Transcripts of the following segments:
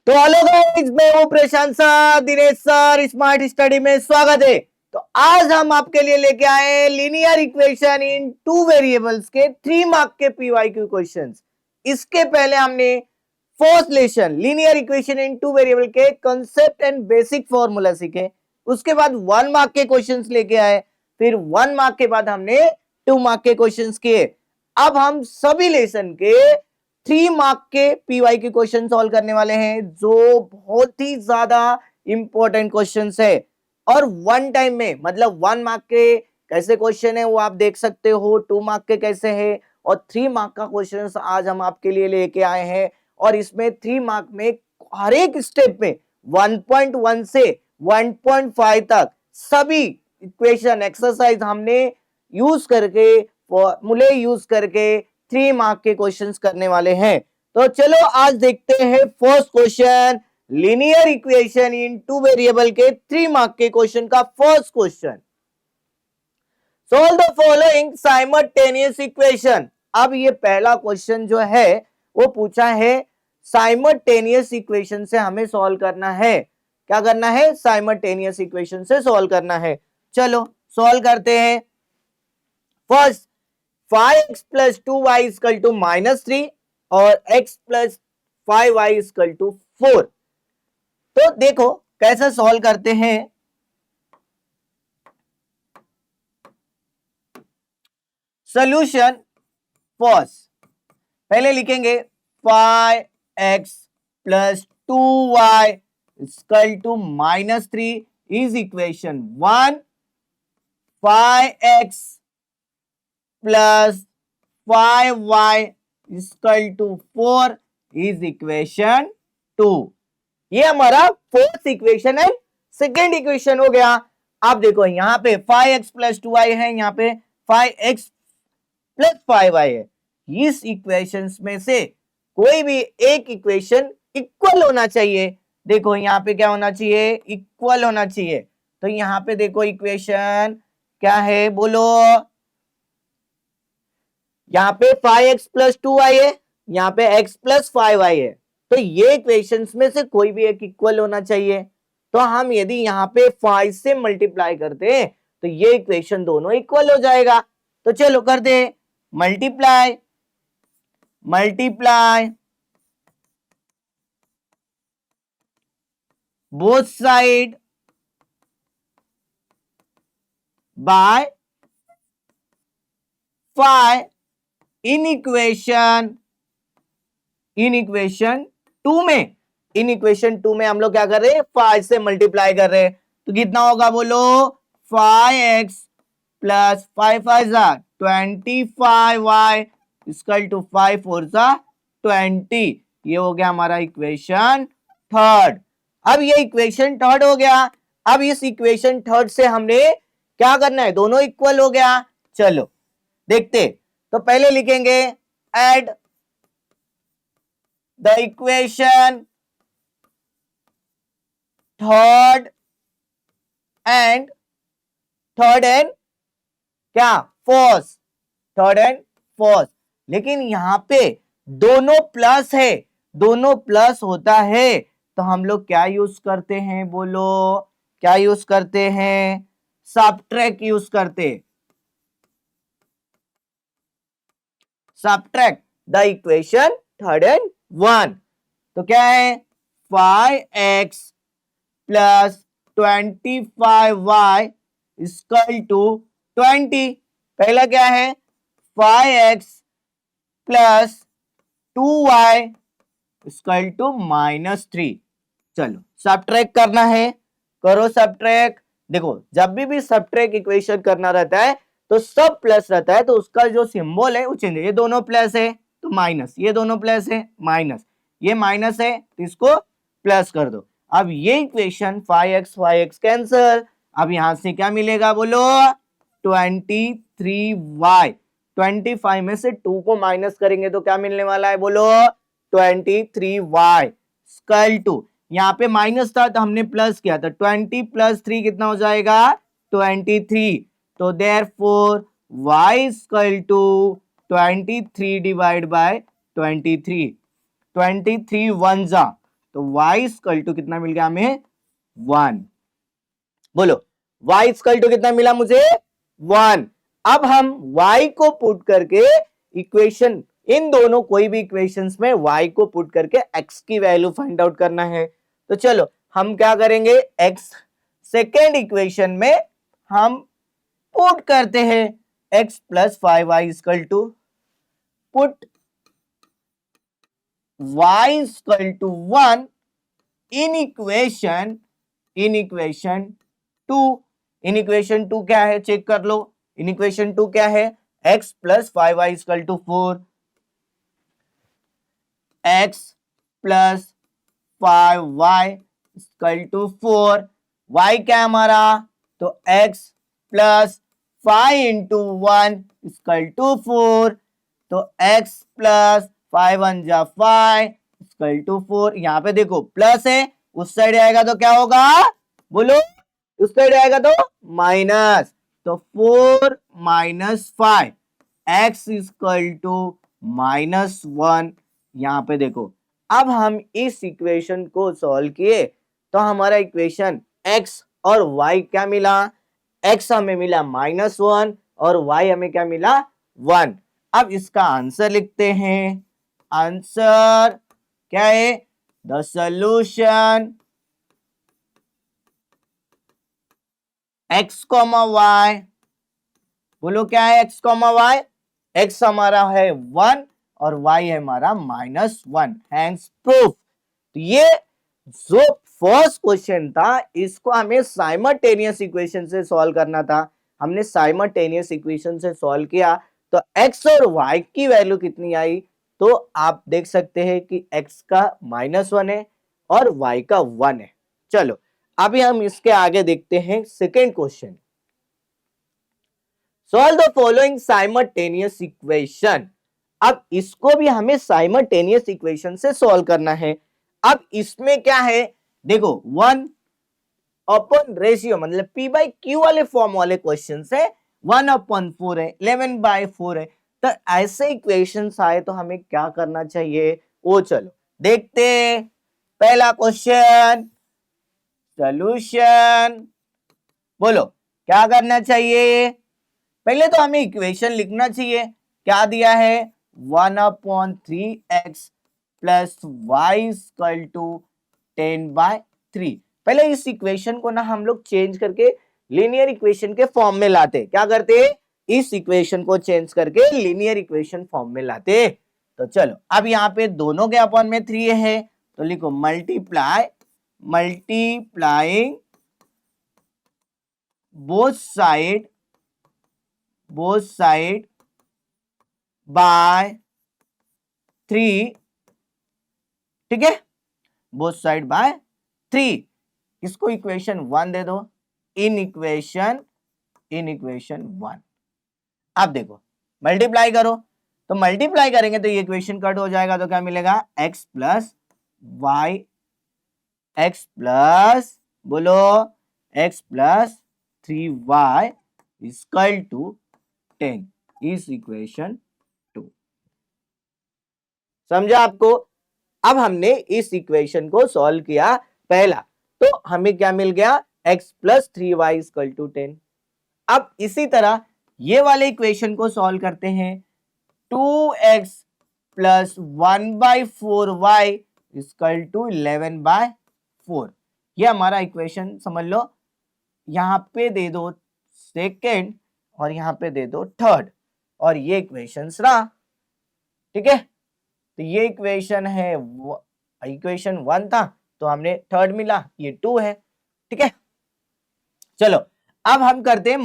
तो hello guys, मैं हूं Prashant sir, Dinesh sir, smart study में स्वागत है। तो आज हम आपके लिए लेके आए linear equation in two variables के 3 मार्क के पीवाईक्यू क्वेश्चंस। इसके पहले हमने fourth lesson linear equation in two variable के कॉन्सेप्ट एंड बेसिक फॉर्मूला सीखे। उसके बाद 1 मार्क के क्वेश्चंस लेके आए, फिर 1 मार्क के बाद हमने 2 मार्क के क्वेश्चंस किए। अब हम सभी लेसन के 3 मार्क के पीवाई के क्वेश्चन सॉल्व करने वाले हैं, जो बहुत ही ज्यादा इंपॉर्टेंट क्वेश्चंस है। और वन टाइम में, मतलब 1 मार्क के कैसे क्वेश्चन है वो आप देख सकते हो, 2 मार्क के कैसे है, और 3 मार्क का क्वेश्चन आज हम आपके लिए लेके आए हैं। और इसमें 3 मार्क में हर एक स्टेप में 1.1 से 1.5 तक सभी इक्वेशन एक्सरसाइज हमने यूज करके, फॉर्मूले यूज करके 3 मार्क के क्वेश्चंस करने वाले हैं। तो चलो आज देखते हैं first question, linear equation in two variable के 3 मार्क के क्वेश्चन का first question. Solve the following simultaneous equation. अब ये पहला क्वेश्चन जो है वो पूछा है साइमल्टेनियस इक्वेशन से हमें सॉल्व करना है। क्या करना है? साइमल्टेनियस इक्वेशन से सॉल्व करना है। चलो सॉल्व करते हैं। First 5x plus 2y equal to -3 और x plus 5y equal to 4। तो देखो कैसे सॉल्व करते हैं। सॉल्यूशन फर्स्ट पहले लिखेंगे 5x plus 2y equal to -3 is equation 1, 5x plus 5y equal to 4 is equation 2। ये हमारा फोर्थ इक्वेशन है, सेकेंड इक्वेशन हो गया। अब देखो यहां पे 5x प्लस 2y है, यहां पे 5x प्लस 5y है। इस इक्वेशंस में से कोई भी एक इक्वेशन इक्वल होना चाहिए। देखो यहां पे क्या होना चाहिए? इक्वल होना चाहिए। तो यहां पे देखो इक्वेशन क्या है, बोलो। यहाँ पे 5x प्लस 2y है, यहाँ पे x प्लस 5y है। तो ये इक्वेशंस में से कोई भी एक इक्वल होना चाहिए। तो हम यदि यहाँ पे 5 से मल्टीप्लाई करते हैं तो ये इक्वेशन दोनों इक्वल हो जाएगा। तो चलो कर दे multiply, multiply both side bye 5 इन इक्वेशन 2 में। इन इक्वेशन 2 में हम लोग क्या कर रहे हैं? 5 से मल्टीप्लाई कर रहे हैं। तो कितना होगा बोलो? 5x प्लस 5 जा 25y इक्वल टू 5 4 जा 20। ये हो गया हमारा इक्वेशन थर्ड। अब ये इक्वेशन थर्ड हो गया। अब इस इक्वेशन थर्ड से हमने क्या करना है? दोनों इक्वल हो गया। चलो देखते। तो पहले लिखेंगे add the equation third and क्या फोर्थ, थर्ड एंड फोर्थ। लेकिन यहां पे दोनों प्लस है, दोनों प्लस होता है तो हम लोग क्या यूज करते हैं? बोलो क्या यूज करते हैं? सबट्रैक्ट यूज करते। Subtract the equation third and 1। तो क्या है? 5x plus 25y equal to 20। पहला क्या है? 5x plus 2y equal to -3। चलो सबट्रैक्ट करना है, करो सबट्रैक्ट। देखो जब भी सबट्रैक्ट इक्वेशन करना रहता है तो सब प्लस रहता है, तो उसका जो सिंबल है वो चेंज है। ये दोनों प्लस है तो माइनस, ये दोनों प्लस है माइनस, ये माइनस है तो इसको प्लस कर दो। अब ये इक्वेशन 5x कैंसल। अब यहां से क्या मिलेगा बोलो? 23y। 25 में से 2 को माइनस करेंगे तो क्या मिलने वाला है बोलो? 23y इक्वल टू, यहाँ पे माइनस था तो हमने प्लस किया था, 20 प्लस 3 कितना हो जाएगा? 23। तो therefore y equal to 23 divide by 23। 23 1 जा तो y इक्वल टू कितना मिल गया हमें 1। बोलो y इक्वल टू कितना मिला मुझे 1। अब हम y को पुट करके इक्वेशन, इन दोनों कोई भी इक्वेशंस में y को पुट करके x की वैल्यू फाइंड आउट करना है। तो चलो हम क्या करेंगे, x सेकेंड इक्वेशन में हम पुट करते हैं x plus 5y equal to, put y equal to 1 in equation 2। In equation 2 क्या है चेक कर लो। इन इक्वेशन 2 क्या है, x plus 5y equal to 4, x plus 5y equal to 4। y क्या है हमारा, तो x plus 5 into 1 equal to 4। तो x प्लस 5 1 जा 5 इक्वल टू 4। यहाँ पे देखो प्लस है, उस साइड आएगा तो क्या होगा, बोलो, उस साइड आएगा तो माइनस। तो 4 माइनस 5 x इक्वल टू -1। यहाँ पे देखो अब हम इस इक्वेशन को सॉल्व किए तो हमारा इक्वेशन x और y क्या मिला, x हमें मिला -1 और y हमें क्या मिला 1। अब इसका आंसर लिखते हैं। आंसर क्या है, द सॉल्यूशन x, y, बोलो क्या है x, y, x हमारा है 1 और y है हमारा -1, हैंस प्रूफ। तो ये जो फर्स्ट क्वेश्चन था इसको हमें साइमल्टेनियस इक्वेशन से सॉल्व करना था। हमने साइमल्टेनियस इक्वेशन से सॉल्व किया तो x और y की वैल्यू कितनी आई, तो आप देख सकते हैं कि x का -1 है और y का 1 है। चलो अभी हम इसके आगे देखते हैं second question. Solve the following simultaneous equation. अब इसको भी हमें साइमल्टेनियस इक्वेशन से सॉल्व करना है। अब इसमें क्या है, देखो 1 अपॉन रेशियो मतलब p बाई क्यू वाले फॉर्म वाले क्वेश्चन है, 1/4 है, 11/4 है। तो ऐसे इक्वेशंस आए तो हमें क्या करना चाहिए, वो चलो देखते हैं। पहला क्वेश्चन सॉल्यूशन, बोलो क्या करना चाहिए, पहले तो हमें इक्वेशन लिखना चाहिए। क्या दिया है, 1/3x plus y equal to 10/3। पहले इस इक्वेशन को ना हम लोग चेंज करके लीनियर इक्वेशन के फॉर्म में लाते। क्या करते, इस इक्वेशन को चेंज करके लीनियर इक्वेशन फॉर्म में लाते। तो चलो अब यहाँ पे दोनों के अपॉन में 3 है तो लिखो मल्टीप्लाइंग बोथ साइड बाय 3, ठीक है, बोथ साइड बाय 3। इसको इक्वेशन 1 दे दो, इन इक्वेशन 1। अब देखो मल्टीप्लाई करो, तो मल्टीप्लाई करेंगे तो ये इक्वेशन कट हो जाएगा तो क्या मिलेगा, x plus y, x plus, बोलो x plus 3y equal to 10 is equation 2। समझा आपको। अब हमने इस इक्वेशन को सॉल्व किया पहला, तो हमें क्या मिल गया, x plus 3y equal to 10। अब इसी तरह ये वाले इक्वेशन को सॉल्व करते हैं, 2x plus 1/4y equal to 11/4। ये हमारा इक्वेशन समझ लो, यहां पे दे दो सेकेंड और यहां पे दे दो थर्ड, और ये इक्वेशंस रहा, ठीक है। तो ये इक्वेशन है, इक्वेशन 1 था तो हमने थर्ड मिला, ये 2 है, ठीक है। चलो अब हम करते हैं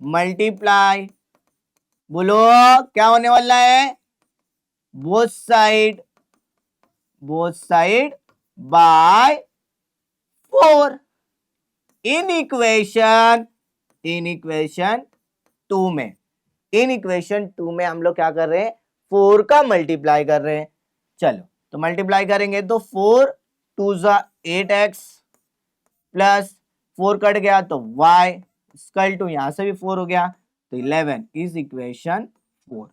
मल्टीप्लाई, बोलो क्या होने वाला है, बोथ साइड बाय 4 इन इक्वेशन 2 में। इन इक्वेशन 2 में हम लोग क्या कर रहे हैं, 4 का मल्टीप्लाई कर रहे हैं। चलो तो मल्टीप्लाई करेंगे तो 4 2 8x प्लस 4 कट गया तो y इक्वल टू, यहां से भी 4 हो गया तो 11 इज इक्वेशन 4।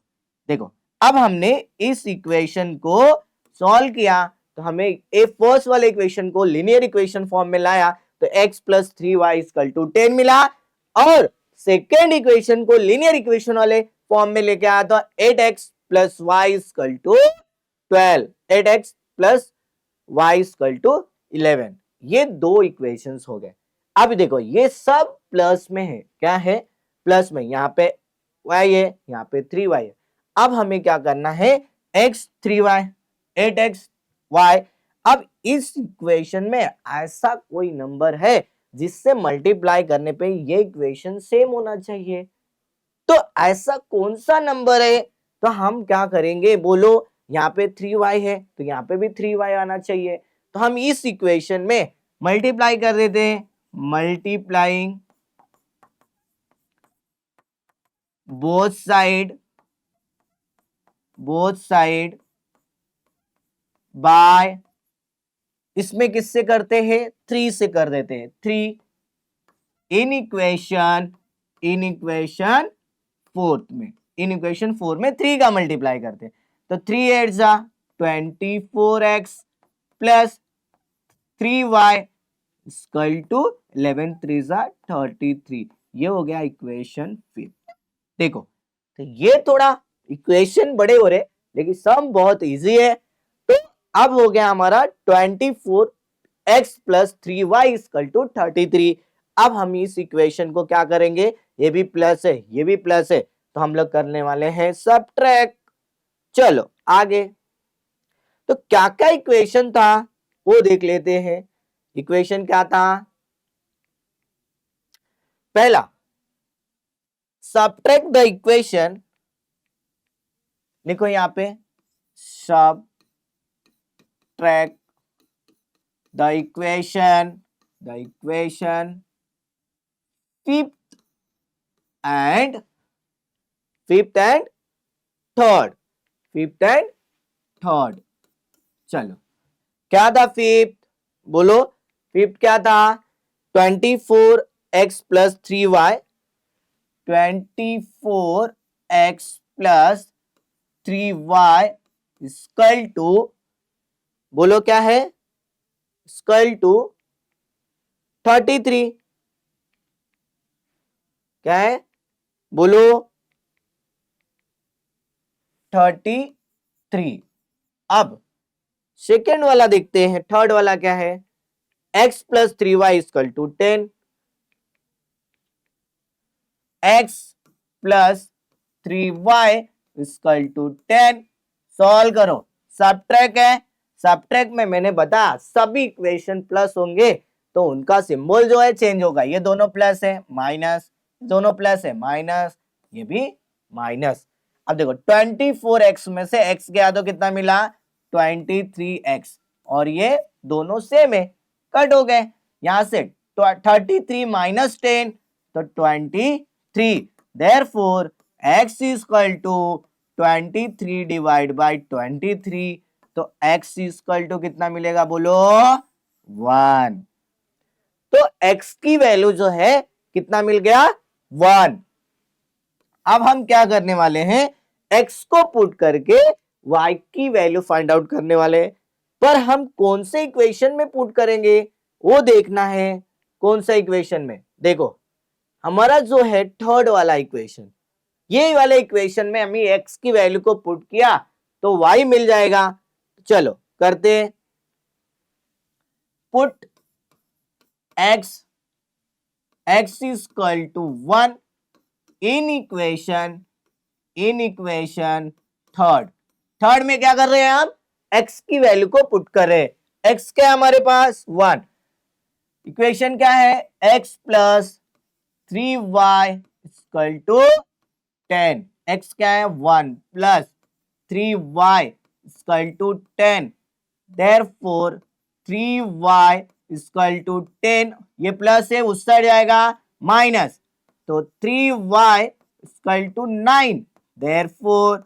देखो अब हमने इस इक्वेशन को सॉल्व किया तो हमें ए फर्स्ट वाले इक्वेशन को लीनियर इक्वेशन फॉर्म में लाया तो x plus 3y equal to 10 मिला, और सेकेंड इक्वेशन को लीनियर इक्वेशन वाले फॉर्म में लेके आया तो 8x plus y equal to 12, 8x plus y equal to 11। ये दो इक्वेशंस हो गए। अब देखो ये सब प्लस में है, क्या है प्लस में, यहाँ पे y है, यहाँ पे 3y है। अब हमें क्या करना है, x 3y 8x y। अब इस इक्वेशन में ऐसा कोई नंबर है जिससे मल्टीप्लाई करने पे ये इक्वेशन सेम होना चाहिए, तो ऐसा कौन सा नंबर है? तो हम क्या करेंगे बोलो, यहाँ पे 3y है तो यहाँ पे भी 3y आना चाहिए, तो हम इस इक्वेशन में मल्टीप्लाई कर देते हैं, मल्टीप्लाइंग बोथ साइड बाय, इसमें किससे करते हैं, 3 से कर देते हैं, 3 इन इक्वेशन फोर्थ में 3 का मल्टीप्लाई करते हैं, तो 3 8 जा 24x plus 3y equal to 11 3 जा 33। ये हो गया इक्वेशन 5। देखो तो ये थोड़ा इक्वेशन बड़े हो रहे लेकिन सम बहुत इजी है। तो अब हो गया हमारा 24x plus 3y equal to 33। अब हम इस इक्वेशन को क्या करेंगे, ये भी प्लस है ये भी प्लस है, तो हम लोग करने वाले हैं सबट्रैक्ट। चलो आगे, तो क्या क्या इक्वेशन था वो देख लेते हैं। इक्वेशन क्या था, पहला सबट्रैक्ट द इक्वेशन, लिखो यहां पे subtract the equation fifth and third, चलो क्या था फिफ्थ, बोलो फिफ्थ क्या था, 24x plus 3y, 24x plus 3y equal to, बोलो क्या है, इक्वल टू 33, क्या है बोलो 33। अब सेकेंड वाला देखते हैं, थर्ड वाला क्या है, x plus 3y equal to 10, x plus 3y equal to 10। Solve करो, सबट्रैक्ट है, सबट्रैक्ट में मैंने बताया सभी इक्वेशन प्लस होंगे तो उनका सिंबल जो है चेंज होगा, ये दोनों प्लस है माइनस, दोनों प्लस है माइनस, ये भी माइनस। अब देखो 24x में से x गया तो कितना मिला 23x, और ये दोनों सेम है कट हो गए, यहां से 33 माइनस 10 तो 23, therefore x equal to 23 divide by 23, तो x इक्वल टू कितना मिलेगा बोलो 1। तो x की वैल्यू जो है कितना मिल गया 1। अब हम क्या करने वाले हैं, x को पुट करके y की वैल्यू फाइंड आउट करने वाले, पर हम कौन से इक्वेशन में पुट करेंगे वो देखना है। कौन सा इक्वेशन में, देखो हमारा जो है थर्ड वाला इक्वेशन, ये वाले इक्वेशन में हमें x की वैल्यू को पुट किया तो y मिल जाएगा। चलो करते हैं, put x equal to 1 in equation third में क्या कर रहे हैं हम, x की वैल्यू को पुट कर रहे हैं, x क्या है हमारे पास 1, इक्वेशन क्या है x plus 3y equal to 10, x क्या है 1 plus 3y equal to 10, therefore 3y equal to 10, ये प्लस है उस साइड जाएगा माइनस, तो 3y equal to 9, therefore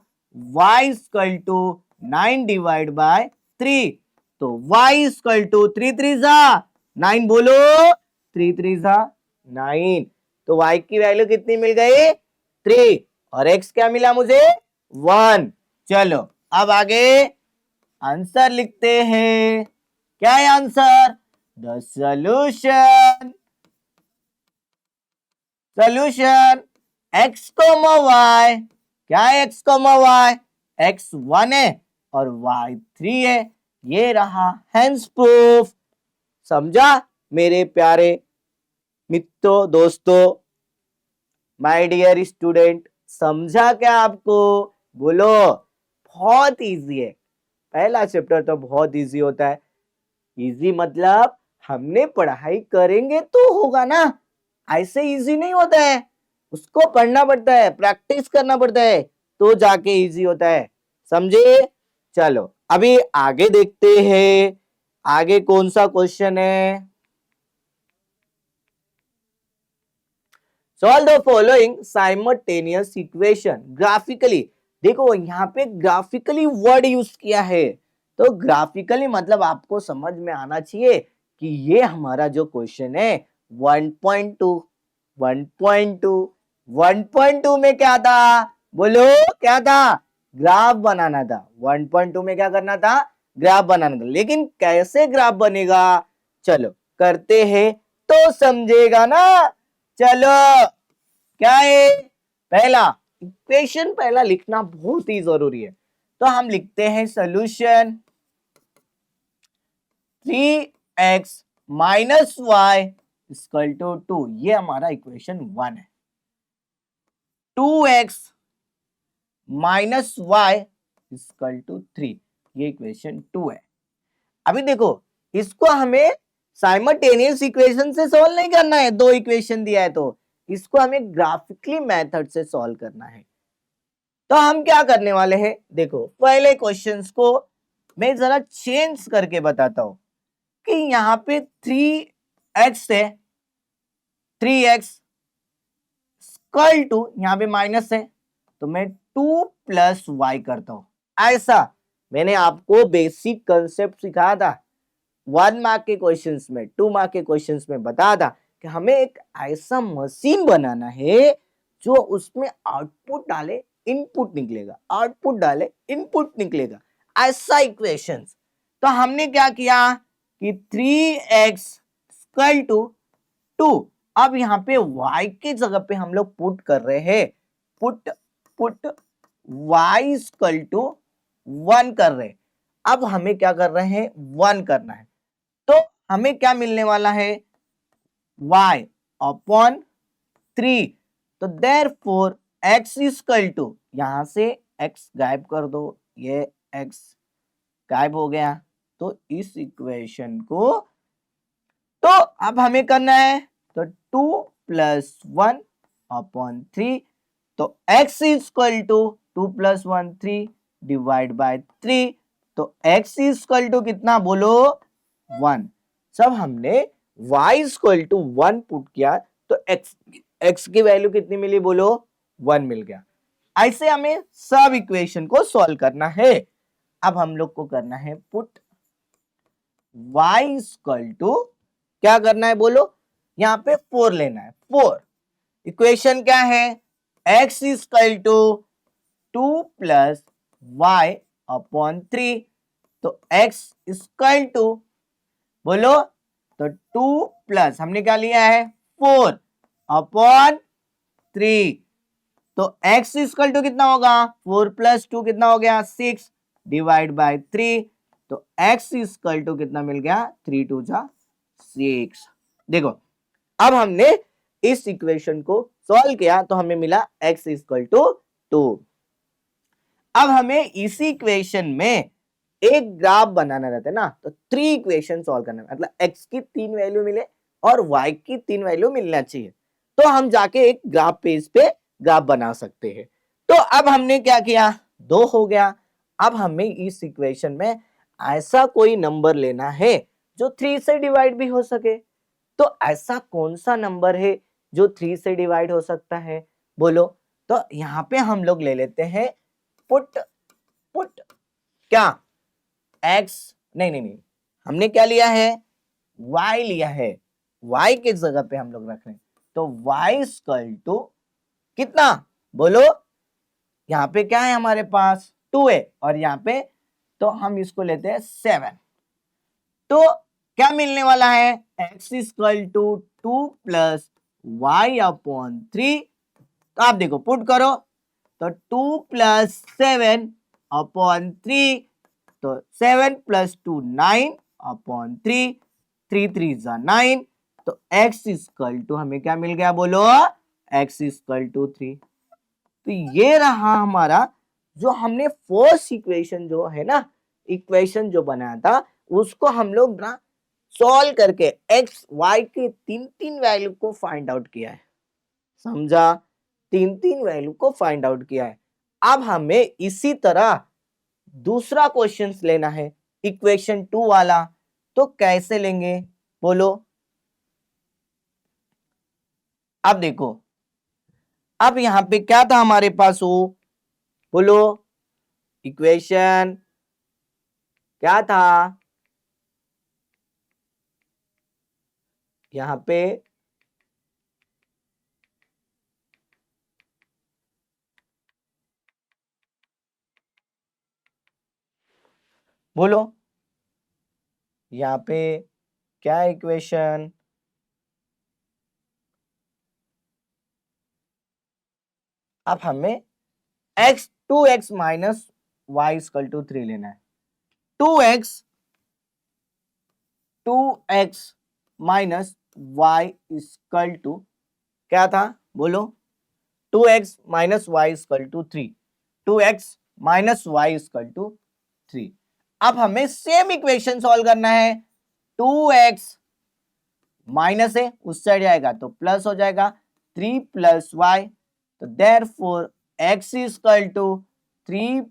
y equal to 9 divide by 3, तो y इक्वल टू 3 3 जा 9, बोलो 3 3 जा 9, तो y की वैल्यू कितनी मिल गई 3 और x क्या मिला मुझे 1। चलो अब आगे आंसर लिखते हैं। क्या है answer? The solution x, y। क्या है x, y? x 1 है और y 3 है। ये रहा हेंस प्रूफ। समझा मेरे प्यारे मित्रों, दोस्तों, माय डियर स्टूडेंट? समझा क्या आपको? बोलो। बहुत इजी है। पहला चैप्टर तो बहुत इजी होता है। इजी मतलब हमने पढ़ाई करेंगे तो होगा ना, ऐसे इजी नहीं होता है। उसको पढ़ना पड़ता है, प्रैक्टिस करना पड़ता है, तो जाके इजी होता है। समझे? चलो अभी आगे देखते हैं। आगे कौन सा क्वेश्चन है? Solve the following simultaneous equation graphically. देखो यहाँ पे ग्राफिकली वर्ड यूज किया है, तो ग्राफिकली मतलब आपको समझ में आना चाहिए कि ये हमारा जो क्वेश्चन है 1.2 1.2 में क्या था? बोलो क्या था? ग्राफ बनाना था। 1.2 में क्या करना था? ग्राफ बनाना था। लेकिन कैसे ग्राफ बनेगा, चलो करते हैं तो समझेगा ना। चलो क्या है? पहला इक्वेशन पहला लिखना बहुत ही जरूरी है, तो हम लिखते हैं solution 3x minus y equal to 2। ये हमारा इक्वेशन 1 है। 2x minus y equal to 3, ये इक्वेशन 2 है। अभी देखो इसको हमें साइमल्टेनियस इक्वेशन से सॉल्व नहीं करना है। दो इक्वेशन दिया है तो इसको हमें ग्राफिकली मेथड से सॉल्व करना है। तो हम क्या करने वाले हैं, देखो पहले क्वेश्चंस को मैं जरा चेंज करके बताता हूं कि यहाँ पे 3x है, 3x इक्वल टू यहाँ पे माइनस है, तो मैं 2 प्लस वाई करता हूं। ऐसा मैंने आपको बेसिक कंसेप्ट सिखाया था 1 मार्क के क्वेश्चंस में, 2 मार्क के क्वेश्चंस में बताया था कि हमें एक ऐसा मशीन बनाना है जो उसमें आउटपुट डाले इनपुट निकलेगा, आउटपुट डाले इनपुट निकलेगा, ऐसा इक्वेशंस। तो हमने क्या किया कि 3x इक्वल टू 2, अब यहाँ पे y की जगह पे हम लोग पुट कर रहे हैं, पुट y इक्वल टू 1 कर रहे हैं। अब हमें क्या कर रहे हैं, 1 करना है, तो हमें क्या मिलने वाला है, y अपॉन 3। तो देयरफॉर x इक्वल टू, यहां से x गायब कर दो, ये x गायब हो गया। तो इस इक्वेशन को तो अब हमें करना है, तो 2 प्लस 1 अपॉन 3, तो x equal to 2 plus 1 3 divide by 3, तो x इक्वल टू कितना बोलो, 1। जब हमने y इक्वल टू 1 पुट किया तो x की वैल्यू कितनी मिली बोलो, 1 मिल गया। ऐसे हमें सब इक्वेशन को सॉल्व करना है। अब हम लोग को करना है पुट y इक्वल टू, क्या करना है बोलो, यहाँ पे 4 लेना है, 4। इक्वेशन क्या है, x equal to 2 plus y upon 3, तो x इक्वल टू बोलो, तो 2 प्लस हमने क्या लिया है 4 अपॉन 3, तो x इक्वल टू कितना होगा, 4 प्लस 2 कितना हो गया 6 डिवाइड बाय 3, तो x इक्वल टू कितना मिल गया, 3 2 जा 6। देखो अब हमने इस इक्वेशन को सॉल्व किया तो हमें मिला x इक्वल टू 2। अब हमें इसी इक्वेशन में एक ग्राफ बनाना रहता है ना, तो 3 इक्वेशन सॉल्व करना, मतलब x की 3 वैल्यू मिले और y की 3 वैल्यू मिलना चाहिए, तो हम जाके एक ग्राफ पेज पे ग्राफ बना सकते हैं। तो अब हमने क्या किया, 2 हो गया। अब हमें इस इक्वेशन में ऐसा कोई नंबर लेना है जो 3 से डिवाइड भी हो सके। तो ऐसा कौन सा नंबर है जो 3 से डिवाइड हो सकता है बोलो। तो यहां पे हम लोग ले लेते हैं पुट क्या, x, नहीं, हमने क्या लिया है, y लिया है, y के जगह पे हम लोग रख रहे हैं, तो y इक्वल टू कितना बोलो, यहाँ पे क्या है हमारे पास 2 है और यहाँ पे तो हम इसको लेते हैं 7। तो क्या मिलने वाला है, x equal to 2 plus y upon 3। तो आप देखो पुट करो, तो 2 प्लस 7 अपॉन 3, तो 7 प्लस 2 9 अपॉन 3, 3 3 जा 9। तो x इक्वल टू हमें क्या मिल गया, बोलो, x इक्वल टू 3। तो ये रहा हमारा जो हमने फर्स्ट इक्वेशन जो है ना, इक्वेशन जो बनाया था उसको हम लोग ना सॉल्व करके x y के तीन तीन वैल्यू को फाइंड आउट किया है, समझा, तीन तीन वैल्यू को फाइंड आउट किया है। अब हमें इसी तरह दूसरा क्वेश्चन लेना है, इक्वेशन 2 वाला। तो कैसे लेंगे, बोलो। अब देखो, अब यहां पे क्या था हमारे पास, वो बोलो, इक्वेशन क्या था यहां पे, बोलो, यहाँ पे क्या इक्वेशन, अब हमें x 2x minus y equal to 3 लेना है। 2x minus y equal to क्या था, बोलो, 2x minus y equal to 3, 2x minus y equal to 3। अब हमें सेम इक्वेशन सॉल्व करना है। 2x माइनस है, उस साइड जाएगा तो प्लस हो जाएगा, 3 प्लस वाई, तो therefore x equal to 3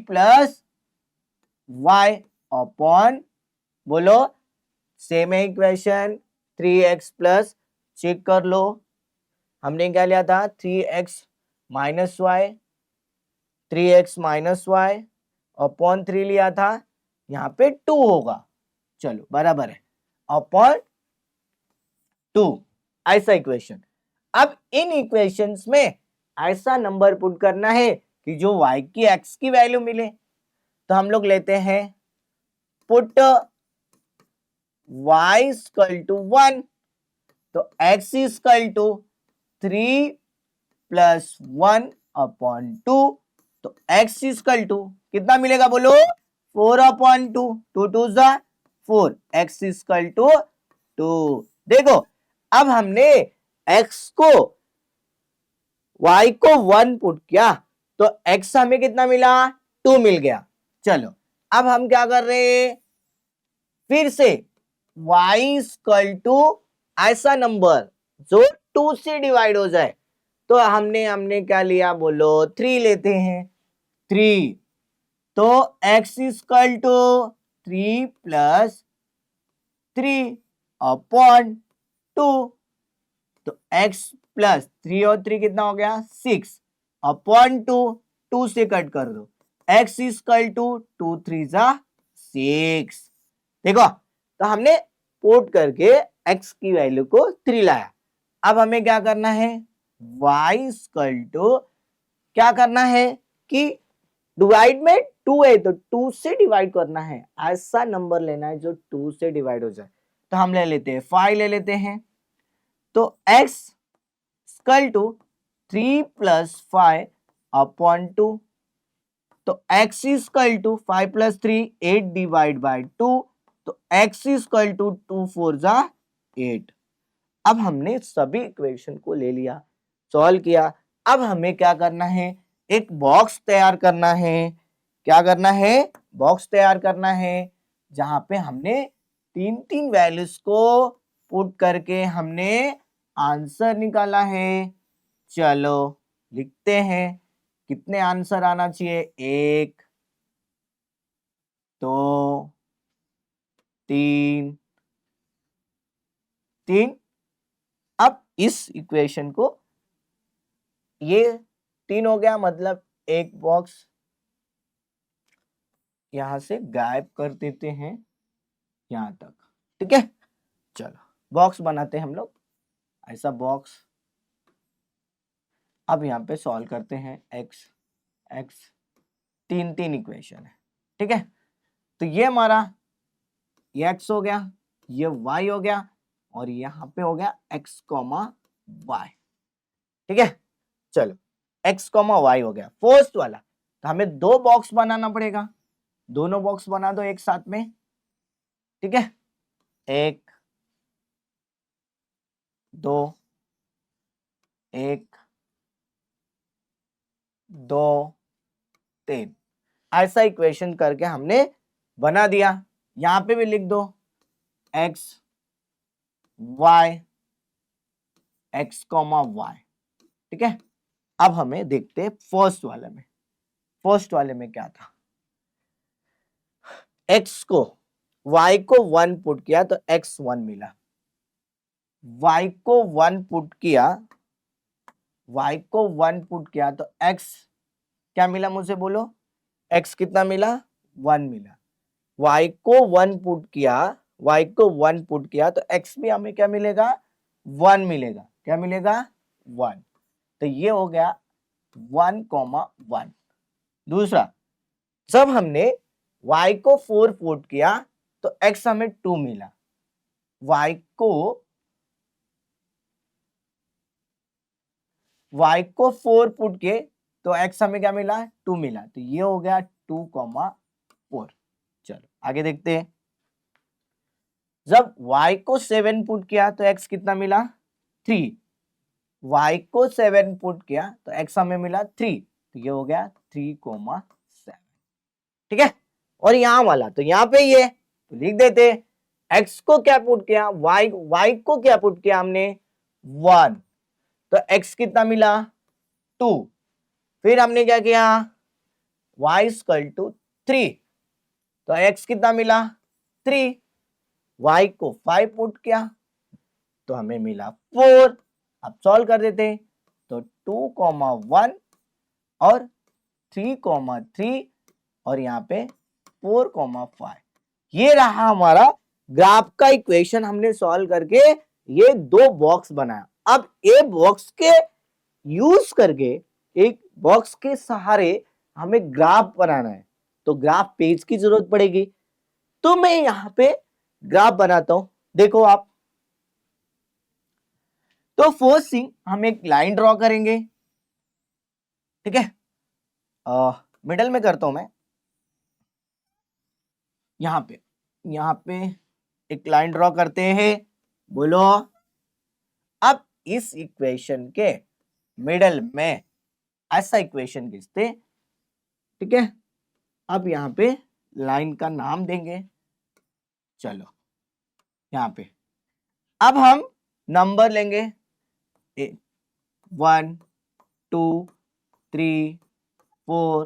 plus y upon, बोलो, सेम है इक्वेशन, 3x प्लस, चेक कर लो, हमने क्या लिया था, 3x minus y, 3x minus y upon 3 लिया था, यहाँ पे 2 होगा, चलो बराबर है, अपॉन 2, ऐसा इक्वेशन। अब इन इक्वेशंस में ऐसा नंबर पुट करना है कि जो y की x की वैल्यू मिले। तो हम लोग लेते हैं पुट y इक्वल टू 1, तो x equal to 3 plus 1 upon 2, तो x इक्वल टू कितना मिलेगा, बोलो, 4 अपॉन 2, 2 2 जा 4, x इक्वल टू 2। देखो, अब हमने x को y को 1 पुट किया, तो x हमें कितना मिला, 2 मिल गया। चलो, अब हम क्या कर रहे हैं, फिर से y इक्वल टू ऐसा नंबर जो 2 से डिवाइड हो जाए। तो हमने क्या लिया, बोलो, 3 लेते हैं, 3, तो x equal to 3 plus 3 upon 2, तो x प्लस 3 और 3 कितना हो गया, 6 अपॉन 2, 2 से कट कर दो, x इक्वल टू 2 3 जा 6। देखो, तो हमने पुट करके x की वैल्यू को 3 लाया। अब हमें क्या करना है, y इक्वल टू क्या करना है कि डिवाइड में 2 है तो 2 से डिवाइड करना है, ऐसा नंबर लेना है जो 2 से डिवाइड हो जाए। तो हम ले लेते हैं 5 ले लेते हैं, तो x equal to 3 plus 5 upon 2, तो x equal to 5 plus 3 8 divide by 2, तो x इक्वल टू 2 4 जा 8। अब हमने सभी इक्वेशन को ले लिया, सॉल्व किया। अब हमें क्या करना है, एक बॉक्स तैयार करना है। क्या करना है, बॉक्स तैयार करना है, जहां पे हमने तीन तीन वैल्यूज को पुट करके हमने आंसर निकाला है। चलो लिखते हैं, कितने आंसर आना चाहिए, 1 2 3 3। अब इस इक्वेशन को, ये 3 हो गया, मतलब एक बॉक्स यहां से गायब कर देते हैं यहां तक, ठीक है। चलो बॉक्स बनाते हैं हम लोग, ऐसा बॉक्स। अब यहाँ पे सॉल्व करते हैं, x x तीन तीन इक्वेशन है, ठीक है। तो ये हमारा ये x हो गया, ये y हो गया, और यहां पे हो गया x कॉमा y, ठीक है। चलो x कॉमा y हो गया फर्स्ट वाला। तो हमें दो बॉक्स बनाना पड़ेगा, दोनों बॉक्स बना दो एक साथ में, ठीक है। एक दो, एक दो तीन, ऐसा इक्वेशन करके हमने बना दिया। यहां पे भी लिख दो x y, x comma y, ठीक है। अब हमें देखते हैं फर्स्ट वाले में। फर्स्ट वाले में क्या था, x को y को 1 पुट किया तो x 1 मिला, y को 1 पुट किया, y को 1 पुट किया तो x क्या मिला, मुझे बोलो x कितना मिला, 1 मिला। y को 1 पुट किया, y को 1 पुट किया तो x भी हमें क्या मिलेगा, 1 मिलेगा। क्या मिलेगा, 1। तो ये हो गया 1,1। दूसरा, जब हमने y को 4 पुट किया तो x हमें 2 मिला, y को 4 पुट किए तो x हमें क्या मिला, 2 मिला। तो ये हो गया 2,4। चलो आगे देखते हैं। जब y को 7 पुट किया तो x कितना मिला, 3। y को 7 पुट किया तो x हमें मिला 3। तो ये हो गया 3,7, ठीक है। और यहां वाला तो यहां पे ये तो लिख देते, x को क्या पुट किया, y को क्या पुट किया हमने, 1। तो x कितना मिला, 2। फिर हमने क्या किया, y इक्वल टू 3। तो x कितना मिला, 3। y को 5 पुट किया तो हमें मिला 4। अब सॉल्व कर देते, तो 2,1 और 3,3 और यहाँ पे 4,5। ये रहा हमारा ग्राफ का इक्वेशन। हमने सॉल्व करके ये दो बॉक्स बनाया। अब ए बॉक्स के यूज करके, एक बॉक्स के सहारे हमें ग्राफ बनाना है, तो ग्राफ पेज की जरूरत पड़ेगी। तो मैं यहां पे ग्राफ बनाता हूं, देखो आप। तो फर्स्ट थिंग हम एक लाइन ड्रॉ करेंगे, ठीक है। मिडल में करता हूं मैं, यहां पे एक लाइन ड्रॉ करते हैं, बोलो। अब इस इक्वेशन के मिडल में ऐसा इक्वेशन खींचते, ठीक है। अब यहां पे लाइन का नाम देंगे, चलो यहां पे। अब हम नंबर लेंगे, 1 2 3 4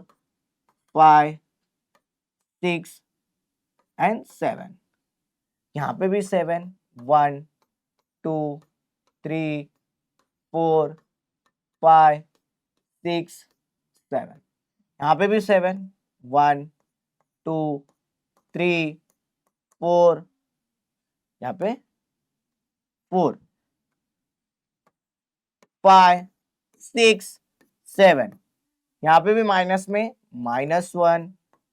5 6 एंड 7। यहां पे भी 7, 1 2 3 4 5 6 7। यहां पे भी 7, 1 2 3 4, यहाँ पे 4 5 6 7। यहाँ पे भी माइनस में -1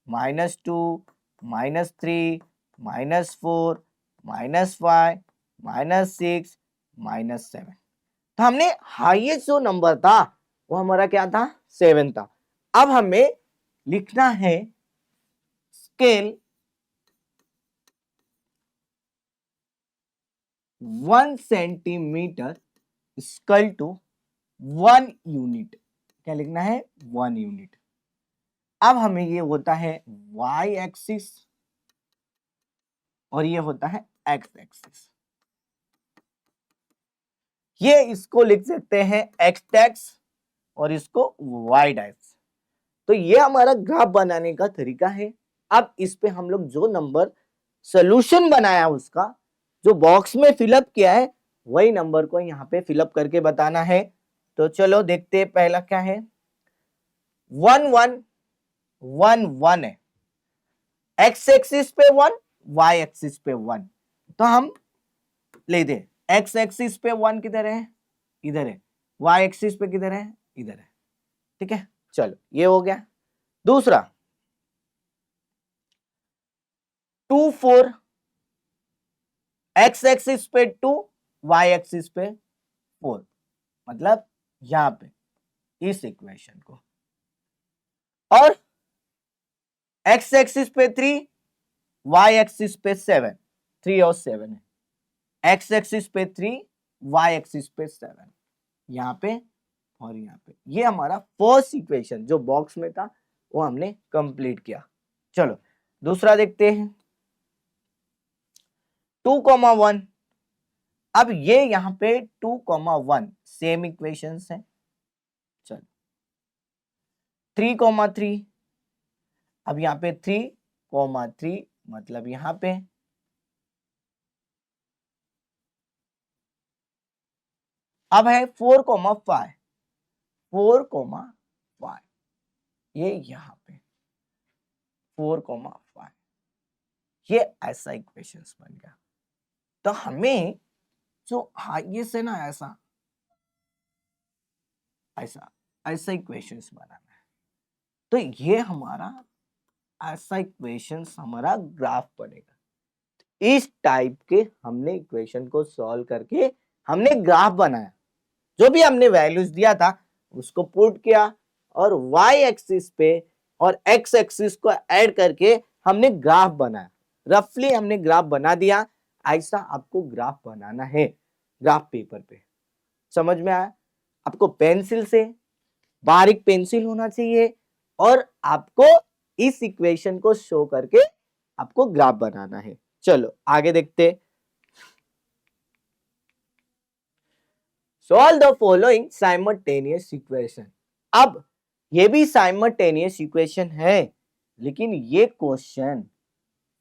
-2 -3 -4 -5 -6 -7। तो हमने हाईएस्ट जो नंबर था वो हमारा क्या था, 7 था। अब हमें लिखना है scale 1 centimetre equal to 1 unit. क्या लिखना है, 1 यूनिट। अब हमें ये होता है y एक्सिस और ये होता है x एक्सिस। ये इसको लिख सकते हैं x टैक्स और इसको y डैक्स। तो ये हमारा ग्राफ बनाने का तरीका है। अब इस पे हम लोग जो नंबर सोल्यूशन बनाया, उसका जो बॉक्स में फिलअप किया है, वही नंबर को यहाँ पे फिलअप करके बताना है। तो चलो देखते हैं, पहला क्या है, 1 1 1 1 है, x एक्सिस पे 1, y एक्सिस पे 1। तो हम ले दे, x एक्सिस पे 1 किधर है, इधर है, y एक्सिस पे किधर है, इधर है, ठीक है। चलो ये हो गया। दूसरा 2 4, एक्स एक्सिस पे 2, वाई एक्सिस पे 4, मतलब यहां पे इस इक्वेशन को, और एक्स एक्सिस पे 3, वाई एक्सिस पे 7, 3 और 7 है, एक्स एक्सिस पे 3, वाई एक्सिस पे 7, यहां पे और यहां पे। ये हमारा फर्स्ट इक्वेशन जो बॉक्स में था वो हमने कंप्लीट किया। चलो दूसरा देखते हैं, 2,1। अब ये यहां पे 2,1 सेम इक्वेशंस है। चलो 3,3, अब यहां पे 3,3 मतलब यहां पे अब है 4,5, 4,5 ये यहां पे 4,5, ये ऐसा इक्वेशंस बन गया। तो हमें जो ये से ना ऐसा ऐसा ऐसा इक्वेशंस बनाना है। तो ये हमारा ऐसा इक्वेशंस हमारा ग्राफ बनेगा। इस टाइप के हमने इक्वेशन को सॉल्व करके हमने ग्राफ बनाया। जो भी हमने वैल्यूज दिया था उसको पुट किया और y एक्सिस पे और x एक्सिस को ऐड करके हमने ग्राफ बनाया। रफली हमने ग्राफ बना दिया। ऐसा आपको ग्राफ बनाना है ग्राफ पेपर पे। समझ में आया? आपको पेंसिल से, बारीक पेंसिल होना चाहिए और आपको इस इक्वेशन को शो करके आपको ग्राफ बनाना है। चलो आगे देखते। Solve the following simultaneous equation. अब ये भी साइमल्टेनियस इक्वेशन है, लेकिन ये क्वेश्चन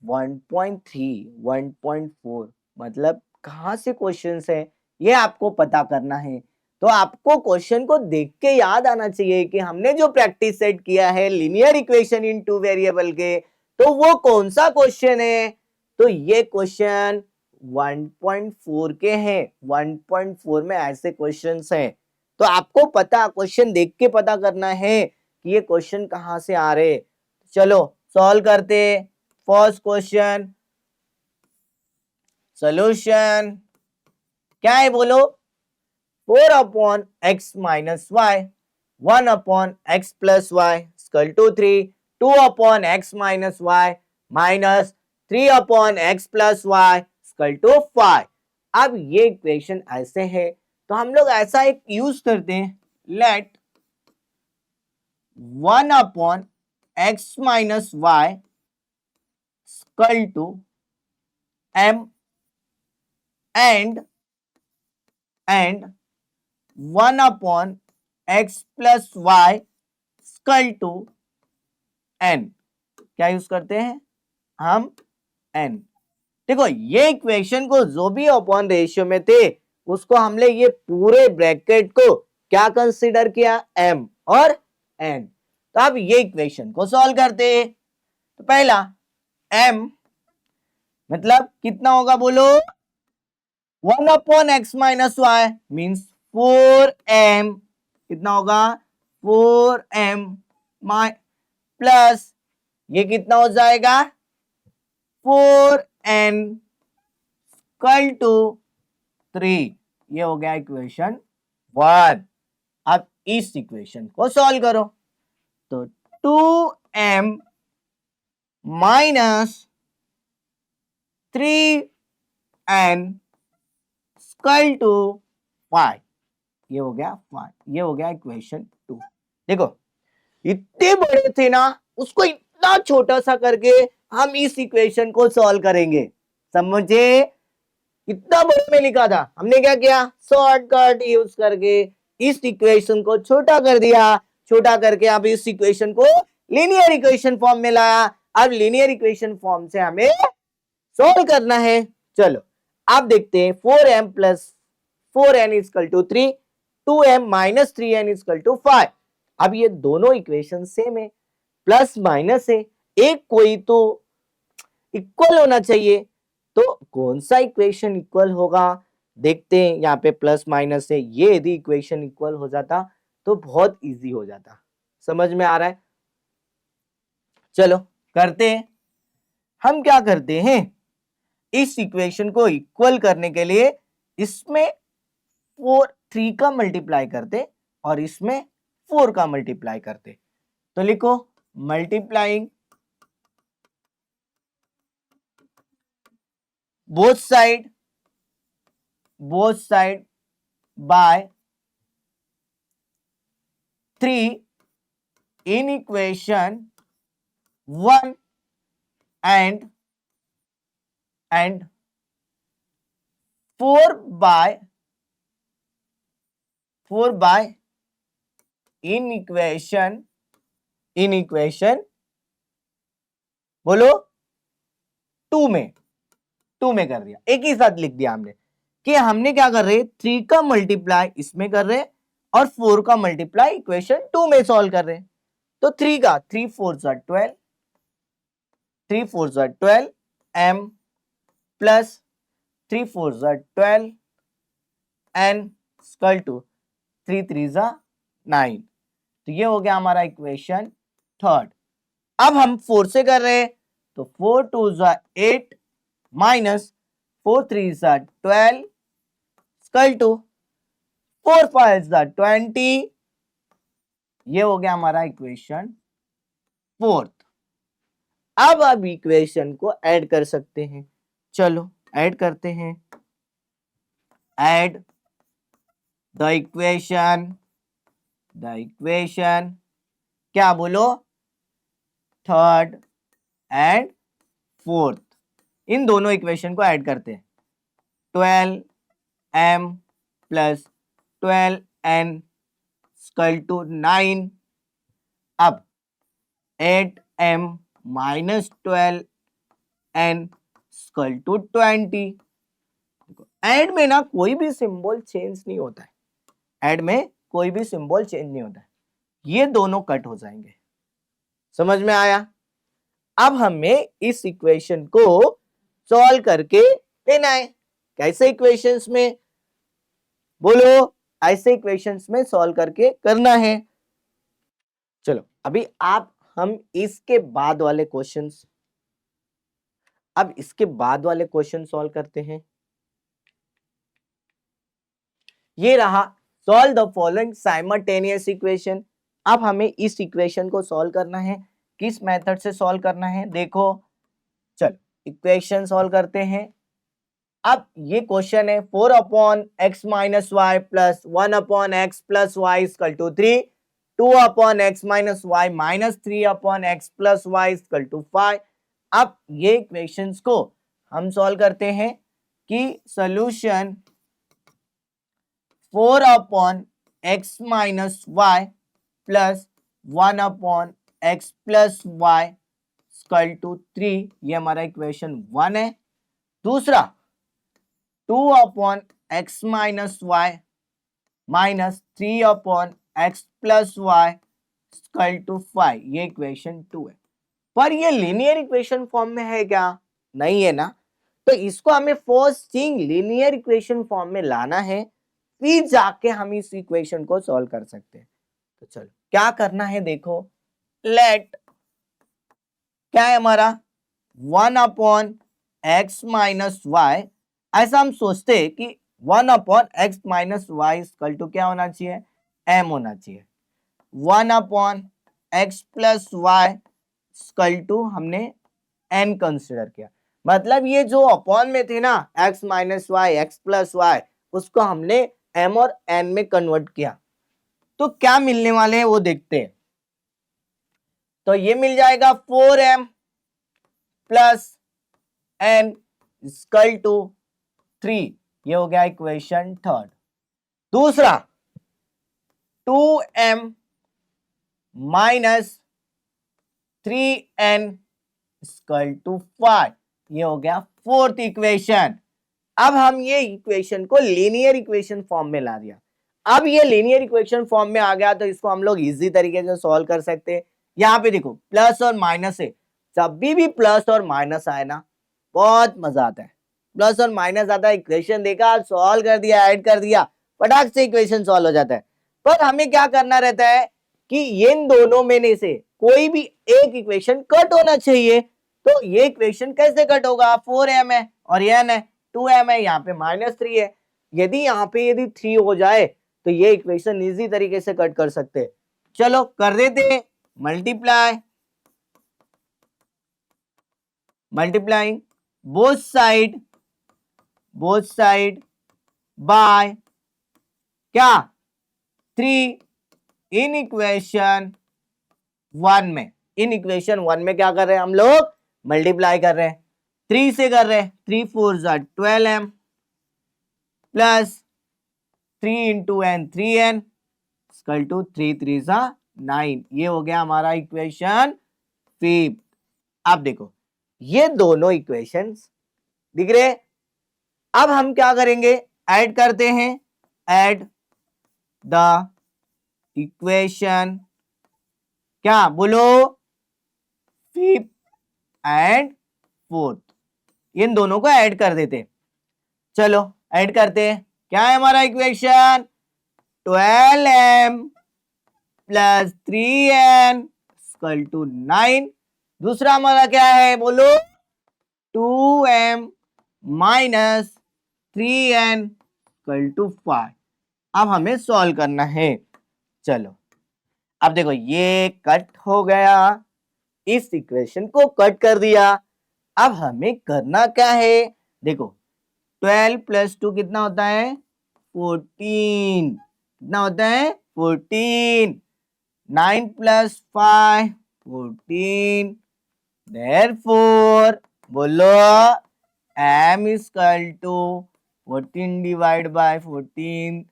1.3 1.4 मतलब कहां से क्वेश्चंस है ये आपको पता करना है। तो आपको क्वेश्चन को देख के याद आना चाहिए कि हमने जो प्रैक्टिस सेट किया है linear equation in two variable के, तो वो कौन सा क्वेश्चन है। तो ये क्वेश्चन 1.4 के हैं। 1.4 में ऐसे क्वेश्चंस हैं। तो आपको पता क्वेश्चन देख के पता करना है कि ये क्वेश्चन कहां से आ रहे। चलो सॉल्व करते। फर्स्ट क्वेश्चन सॉल्यूशन क्या है बोलो। 4 upon x minus y, 1 upon x plus y equal to 3, 2 upon x minus y minus 3 upon x plus y equal to 5। अब ये इक्वेशन ऐसे है तो हम लोग ऐसा एक यूज करते हैं, let 1 upon x minus y equal to m and 1 upon x plus y equal to n। क्या यूज करते हैं हम n। देखो ये इक्वेशन को जो भी अपॉन रेशियो में थे उसको हमने ये पूरे ब्रैकेट को क्या कंसीडर किया, m और n। तो अब ये इक्वेशन को सॉल्व करते हैं। तो पहला m मतलब कितना होगा बोलो, 1 upon x minus y means 4m, कितना होगा 4m प्लस ये कितना हो जाएगा 4n इक्वल टू 3। ये हो गया इक्वेशन 1। अब इस इक्वेशन को सॉल्व करो तो 2m minus 3n equal to 5। ये हो गया 5। ये हो गया इक्वेशन 2। देखो इतने बड़े थे ना उसको इतना छोटा सा करके हम इस इक्वेशन को सॉल्व करेंगे। समझे? इतना बड़े में लिखा था, हमने क्या किया शॉर्टकट यूज करके इस इक्वेशन को छोटा कर दिया। छोटा करके अब इस इक्वेशन को लीनियर इक्वेशन फॉर्म में लाया। अब लीनियर इक्वेशन फॉर्म से हमें सॉल्व करना है। चलो अब देखते हैं 4m plus 4n equal to 3, 2m minus 3n equal to 5। अब ये दोनों इक्वेशन सेम है, प्लस माइनस है, एक कोई तो इक्वल होना चाहिए। तो कौन सा इक्वेशन इक्वल होगा देखते हैं। यहाँ पे प्लस माइनस है, ये यदि इक्वेशन इक्वल हो जाता तो बहुत इजी हो जाता। समझ में आ रहा है? चलो करते हैं। हम क्या करते हैं, इस इक्वेशन को इक्वल करने के लिए इसमें 3 का मल्टीप्लाई करते और इसमें 4 का मल्टीप्लाई करते। तो लिखो multiplying both side bye 3 in equation 1 and 4 by in equation बोलो 2 में कर दिया। एक ही साथ लिख दिया हमने कि हमने क्या कर रहे, 3 का मल्टीप्लाई इसमें कर रहे और 4 का मल्टीप्लाई इक्वेशन 2 में सॉल्व कर रहे। तो 3 का 3 4 12 m plus 3 4 12 n square to 3 3 9। तो ये हो गया हमारा इक्वेशन थर्ड। अब हम 4 से कर रहे हैं तो 4 2 8 माइनस 4 3 12 स्क्वायर टू 4 5 20। ये हो गया हमारा इक्वेशन फोर्थ। अब इक्वेशन को ऐड कर सकते हैं, चलो ऐड करते हैं। ऐड द इक्वेशन क्या बोलो, थर्ड एंड फोर्थ, इन दोनों इक्वेशन को ऐड करते हैं। 12m plus 12n square to 9। अब 8m minus 12n square to 20। Add में ना कोई भी सिंबल चेंज नहीं होता है, ऐड में कोई भी सिंबल चेंज नहीं होता है, ये दोनों कट हो जाएंगे। समझ में आया? अब हमें इस इक्वेशन को सॉल्व करके लेना है। कैसे इक्वेशंस में बोलो, ऐसे इक्वेशंस में सॉल्व करके करना है। चलो अभी हम इसके बाद वाले क्वेश्चंस, अब इसके बाद वाले क्वेश्चन सॉल्व करते हैं। ये रहा, solve the following simultaneous equation. अब हमें इस इक्वेशन को सॉल्व करना है। किस मेथड से सॉल्व करना है देखो, चलो इक्वेशन सॉल्व करते हैं। अब ये क्वेश्चन है 4 upon x minus y plus 1 upon x plus y equal to 3, 2 upon x minus y minus 3 upon x plus y equal to 5। अब ये इक्वेशंस को हम सॉल्व करते हैं कि solution 4 upon x minus y plus 1 upon x plus y equal to 3, ये हमारा equation 1 है। दूसरा 2 upon x minus y minus 3 upon x plus y equal to 5, ये इक्वेशन 2 है। पर ये लीनियर इक्वेशन फॉर्म में है क्या? नहीं है ना। तो इसको हमें first thing linear equation form में लाना है, फिर जाके हम इस इक्वेशन को सॉल्व कर सकते हैं। तो चलो क्या करना है देखो, लेट क्या है हमारा 1 अपॉन एक्स माइनस वाई, ऐसा हम सोचते हैं कि 1 upon x minus y equal to क्या होना चाहिए, m होना चाहिए। 1 upon x plus y equal to हमने n कंसिडर किया, मतलब ये जो अपॉन में थे ना x minus y x plus y, उसको हमने m और n में कन्वर्ट किया। तो क्या मिलने वाले हैं वो देखते हैं। तो ये मिल जाएगा 4m plus n equal to 3, ये हो गया इक्वेशन थर्ड। दूसरा 2m minus 3n equal to 5, ये हो गया फोर्थ इक्वेशन। अब हम ये इक्वेशन को लीनियर इक्वेशन फॉर्म में ला दिया। अब ये लीनियर इक्वेशन फॉर्म में आ गया तो इसको हम लोग इजी तरीके से सॉल्व कर सकते हैं। यहाँ पे देखो प्लस और माइनस है, जब भी प्लस और माइनस आए ना बहुत मजा आता है। प्लस और माइनस आता है, इक्वेशन देखा, सॉल्व कर दिया, ऐड कर दिया, फटाक से इक्वेशन सॉल्व हो जाता है। पर हमें क्या करना रहता है कि इन दोनों में से कोई भी एक इक्वेशन कट होना चाहिए। तो ये इक्वेशन कैसे कट होगा, 4m है और ये n है, 2m है, यहाँ पे -3 है। यदि यहाँ पे यदि 3 हो जाए तो ये इक्वेशन इजी तरीके से कट कर सकते हैं। चलो कर देते हैं, मल्टीप्लाइंग बोथ साइड बाय क्या 3 इन इक्वेशन 1 में। इन इक्वेशन 1 में क्या कर रहे हैं हम लोग, मल्टीप्लाई कर रहे हैं, 3 से कर रहे हैं, 3 4 जा 12m plus 3 into n 3n equal to 3 3 जा 9। ये हो गया हमारा इक्वेशन 5। अब देखो ये दोनों इक्वेशंस दिख रहे। अब हम क्या करेंगे, ऐड करते हैं, ऐड द इक्वेशन क्या बोलो, 5th एंड 4th, इन दोनों को ऐड कर देते। चलो ऐड करते हैं, क्या है हमारा equation, 12m plus 3n equal to 9। दूसरा हमारा क्या है बोलो, 2m minus 3n equal to 5। अब हमें सॉल्व करना है। चलो अब देखो ये कट हो गया, इस इक्वेशन को कट कर दिया। अब हमें करना क्या है, देखो 12 प्लस 2 कितना होता है 14, कितना होता है 14, 9 प्लस 5 14, देयरफॉर बोलो m equal to 14 divide by 14,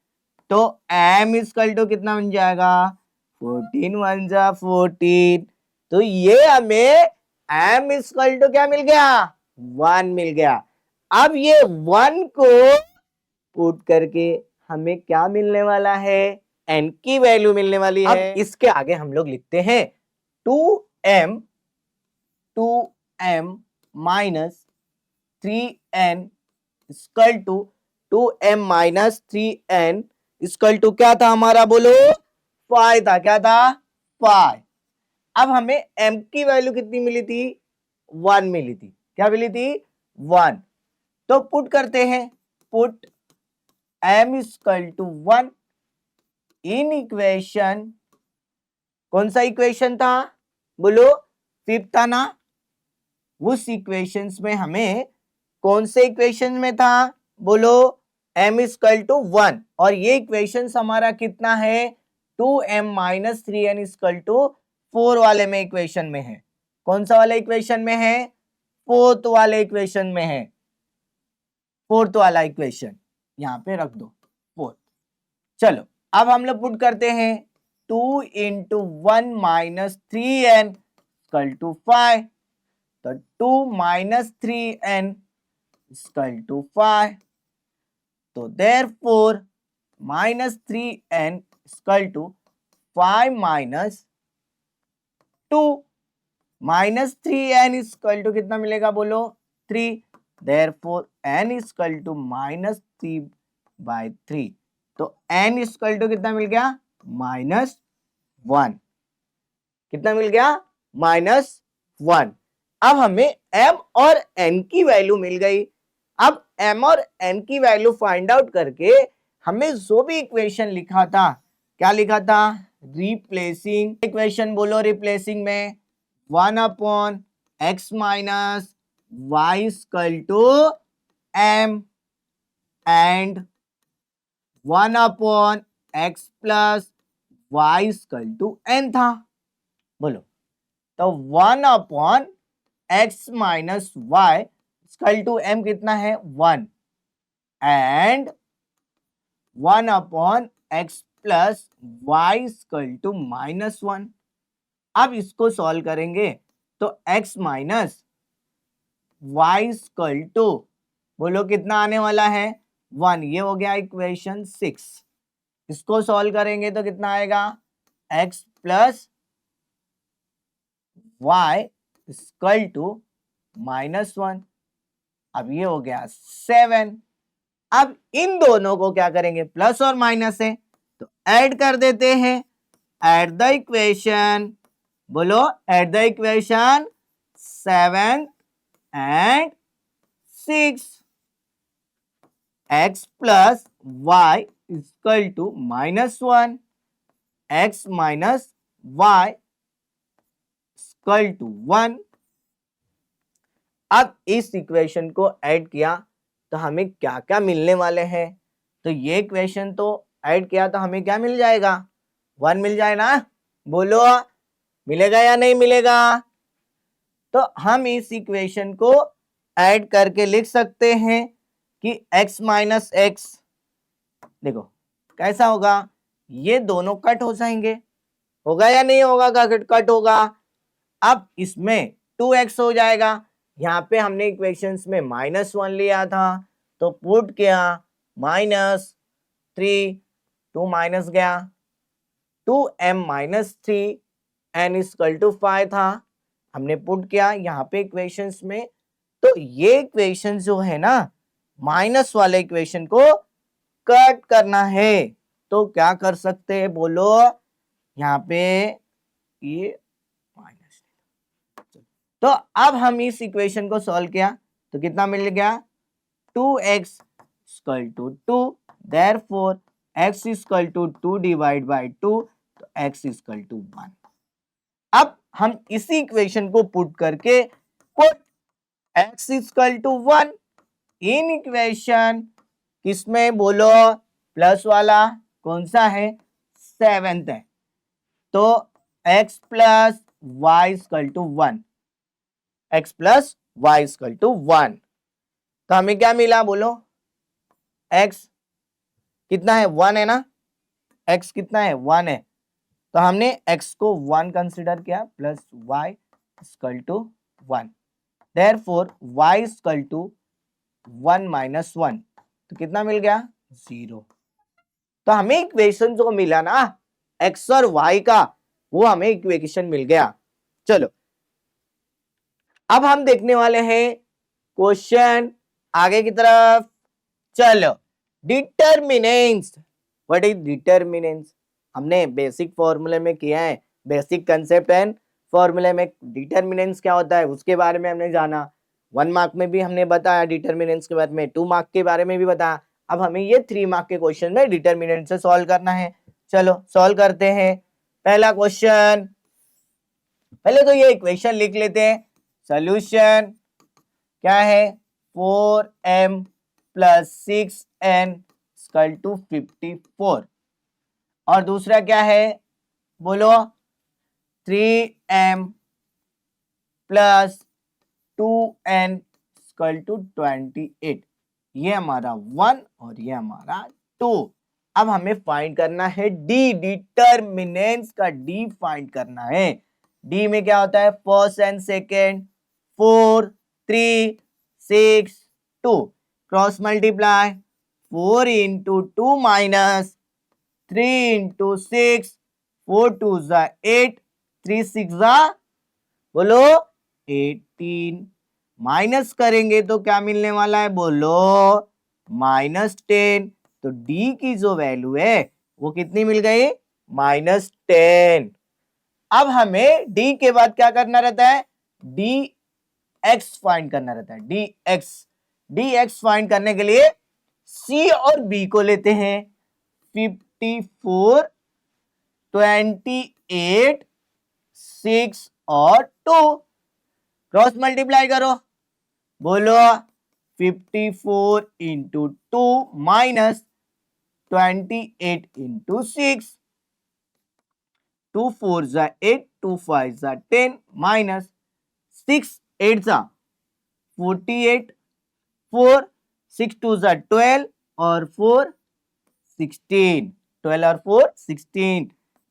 तो m इक्वल टू कितना बन जाएगा 14 1 जा 14। तो ये हमें m इक्वल टू क्या मिल गया 1 मिल गया। अब ये 1 को पुट करके हमें क्या मिलने वाला है, n की वैल्यू मिलने वाली है। अब इसके आगे हम लोग लिखते हैं 2m minus 3n equal to 2m minus 3n equal to क्या था हमारा बोलो 5 था, क्या था 5। अब हमें m की वैल्यू कितनी मिली थी 1 मिली थी, क्या मिली थी 1। तो पुट करते हैं, put m equal to 1 in equation, कौन सा इक्वेशन था बोलो 5th था ना, उस इक्वेशंस में हमें कौन से इक्वेशन में था बोलो m इक्वल टू 1, और ये इक्वेशन हमारा कितना है 2m minus 3n equal to 4 वाले में इक्वेशन में है। कौन सा वाला इक्वेशन में है, 4th वाले इक्वेशन में है, 4th वाला इक्वेशन यहां पे रख दो 4th। चलो अब हम लोग पुट करते हैं 2 into 1 minus 3n equal to 5, तो 2 माइनस 3n इक्वल टू 5, तो therefore minus 3n equal to 5 minus 2, minus 3n equal to कितना मिलेगा बोलो 3, therefore n equal to minus 3 by 3, तो n इक्वल टू कितना मिल गया -1, कितना मिल गया -1। अब हमें m और n की वैल्यू मिल गई। अब m और n की वैल्यू फाइंड आउट करके हमें जो भी इक्वेशन लिखा था, क्या लिखा था, रिप्लेसिंग इक्वेशन बोलो, रिप्लेसिंग में 1 upon x minus y equal to m and 1 upon x plus y equal to n था। बोलो तो 1 upon x minus y equal to m कितना है 1 and 1 upon x plus y equal to -1। अब इसको solve करेंगे तो x minus y equal to बोलो कितना आने वाला है 1, ये हो गया इक्वेशन 6। इसको सॉल्व करेंगे तो कितना आएगा x plus y equal to -1, अब ये हो गया 7। अब इन दोनों को क्या करेंगे, प्लस और माइनस है तो ऐड कर देते हैं, ऐड द इक्वेशन बोलो, add the equation 7 and 6. X plus y is equal to -1. X minus y is equal to 1. अब इस इक्वेशन को ऐड किया तो हमें क्या क्या मिलने वाले हैं? तो ये इक्वेशन तो ऐड किया तो हमें क्या मिल जाएगा? 1 मिल जाए ना? बोलो, मिलेगा या नहीं मिलेगा? तो हम इस इक्वेशन को ऐड करके लिख सकते हैं कि x माइनस एक्स, देखो कैसा होगा, ये दोनों कट हो जाएंगे, होगा या नहीं होगा? कट होगा। अब इसमें 2x हो जाएगा। यहाँ पे हमने इक्वेशंस में -1 लिया था तो पुट किया -3, 2 माइनस गया, 2m minus 3 n equal to 5 था, हमने पुट किया यहाँ पे इक्वेशंस में। तो ये इक्वेशन जो है ना, माइनस वाले इक्वेशन को कट करना है तो क्या कर सकते हैं? बोलो, यहाँ पे ये माइनस। तो अब हम इस इक्वेशन को सॉल्व किया तो कितना मिल गया? 2x equal to 2, therefore x equal to 2 divide by 2, तो x इक्वल टू 1। अब हम इसी इक्वेशन को पुट करके put x equal to 1 in equation, किसमें? बोलो, प्लस वाला कौन सा है? 7th है। तो x plus y equal to 1, x plus y equal to 1। तो हमें क्या मिला? बोलो, x कितना है? 1 है ना? x कितना है? 1 है। तो हमने x को 1 कंसिडर किया plus y equal to 1, therefore y equal to 1 minus 1, तो कितना मिल गया? 0। तो हमें इक्वेशन जो मिला ना x और y का, वो हमें इक्वेशन मिल गया। चलो अब हम देखने वाले हैं क्वेश्चन आगे की तरफ। चलो, डिटर्मिनेंट्स। What is determinants? हमने बेसिक फॉर्मूले में किया है, बेसिक कंसेप्ट एंड फॉर्मूले में डिटर्मिनेंट्स क्या होता है उसके बारे में हमने जाना। 1 मार्क में भी हमने बताया डिटर्मिनेंट्स के बारे में, 2 मार्क के बारे में भी बताया। अब हमें ये 3 मार्क के क्वेश्चन में डिटर्मिनेंट से सॉल्व करना है। चलो सॉल्व करते हैं। पहला क्वेश्चन, पहले तो ये इक्वेशन लिख लेते हैं। सॉल्यूशन क्या है? 4m plus 6n equal to 54। और दूसरा क्या है? बोलो, 3m plus 2n equal to 28। ये हमारा 1 और ये हमारा 2। अब हमें फाइंड करना है डी, डिटर्मिनेंट्स का डी फाइंड करना है। डी में क्या होता है? First and second, 4, 3, 6, 2, cross multiply 4 into 2 minus 3 into 6, 4 2 जा 8, 3 6 जा, बोलो 18। माइनस करेंगे तो क्या मिलने वाला है? बोलो, -10। तो डी की जो वैल्यू है वो कितनी मिल गई? -10। अब हमें डी के बाद क्या करना रहता है? डी एक्स फाइंड करना रहता है। डी एक्स फाइंड करने के लिए सी और बी को लेते हैं। 54, 28, 6 और 2 क्रॉस मल्टीप्लाई करो। बोलो, 54 इंटू 2 माइनस 28 इंटू 6, 2 4 जा 8, 2 5 जा 10 माइनस 6 8 जा 48, 4 6 2 जा 12 और 4 16, 12 और 4 16।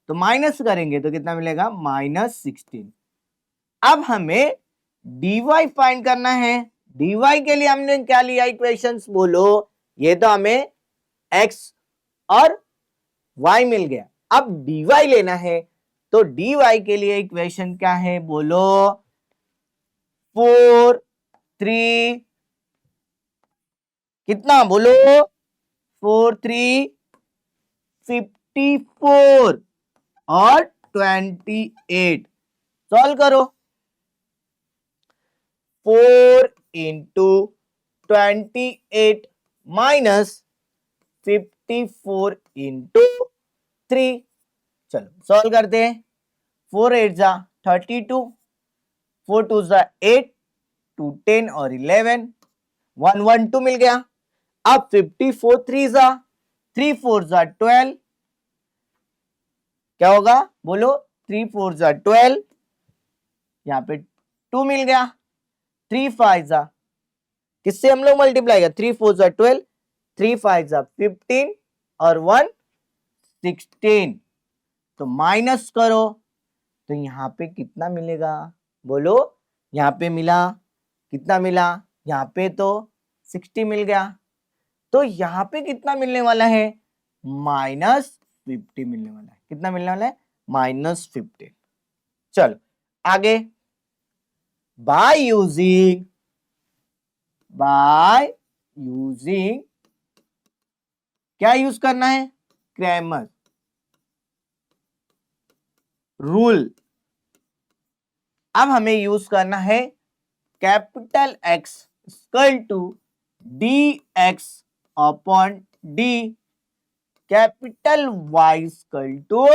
तो माइनस करेंगे तो कितना मिलेगा? -16। अब हमें dy फाइंड करना है। dy के लिए हमने क्या लिया इक्वेशंस? बोलो, ये तो हमें x और y मिल गया। अब dy लेना है तो dy के लिए इक्वेशन क्या है? बोलो, 4 3 कितना? बोलो, 4 3 54 और 28। सॉल्व करो। 4 इंटू 28 माइनस 54 इंटू 3। चलो सॉल्व करते हैं। 4 8 जा 32, 4 2 जा 8, 2 10 और 11, 1 1 2 मिल गया। अब 54 3 जा 3 4 जा 12, क्या होगा बोलो? 3 4 जा 12, यहाँ पे 2 मिल गया। 3 5 जा, किससे हम लोग मल्टीप्लाई किया? 3 4 जा 12, 3 5 जा 15 और 1 16। तो माइनस करो तो यहाँ पे कितना मिलेगा बोलो? यहाँ पे मिला कितना मिला? यहाँ पे तो 60 मिल गया। तो यहाँ पे कितना मिलने वाला है? -50 मिलने वाला है। कितना मिलने वाला है? -50। चलो आगे। बाय यूजिंग क्या यूज करना है? Cramer rule. अब हमें यूज करना है capital X equal to dx upon d, capital Y equal to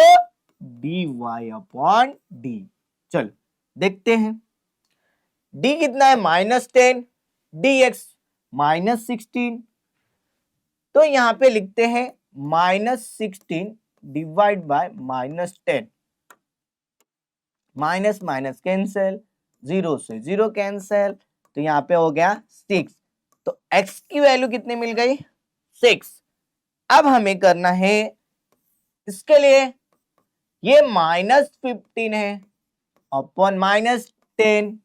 dy upon d। चलो देखते हैं। d कितना है? -10, dx -16। तो यहां पे लिखते हैं -16 divide by -10, minus minus cancel, 0 से 0 कैंसिल, तो यहाँ पे हो गया 6। तो x की वैल्यू कितनी मिल गई? 6। अब हमें करना है इसके लिए, ये -15 है अपॉन -10।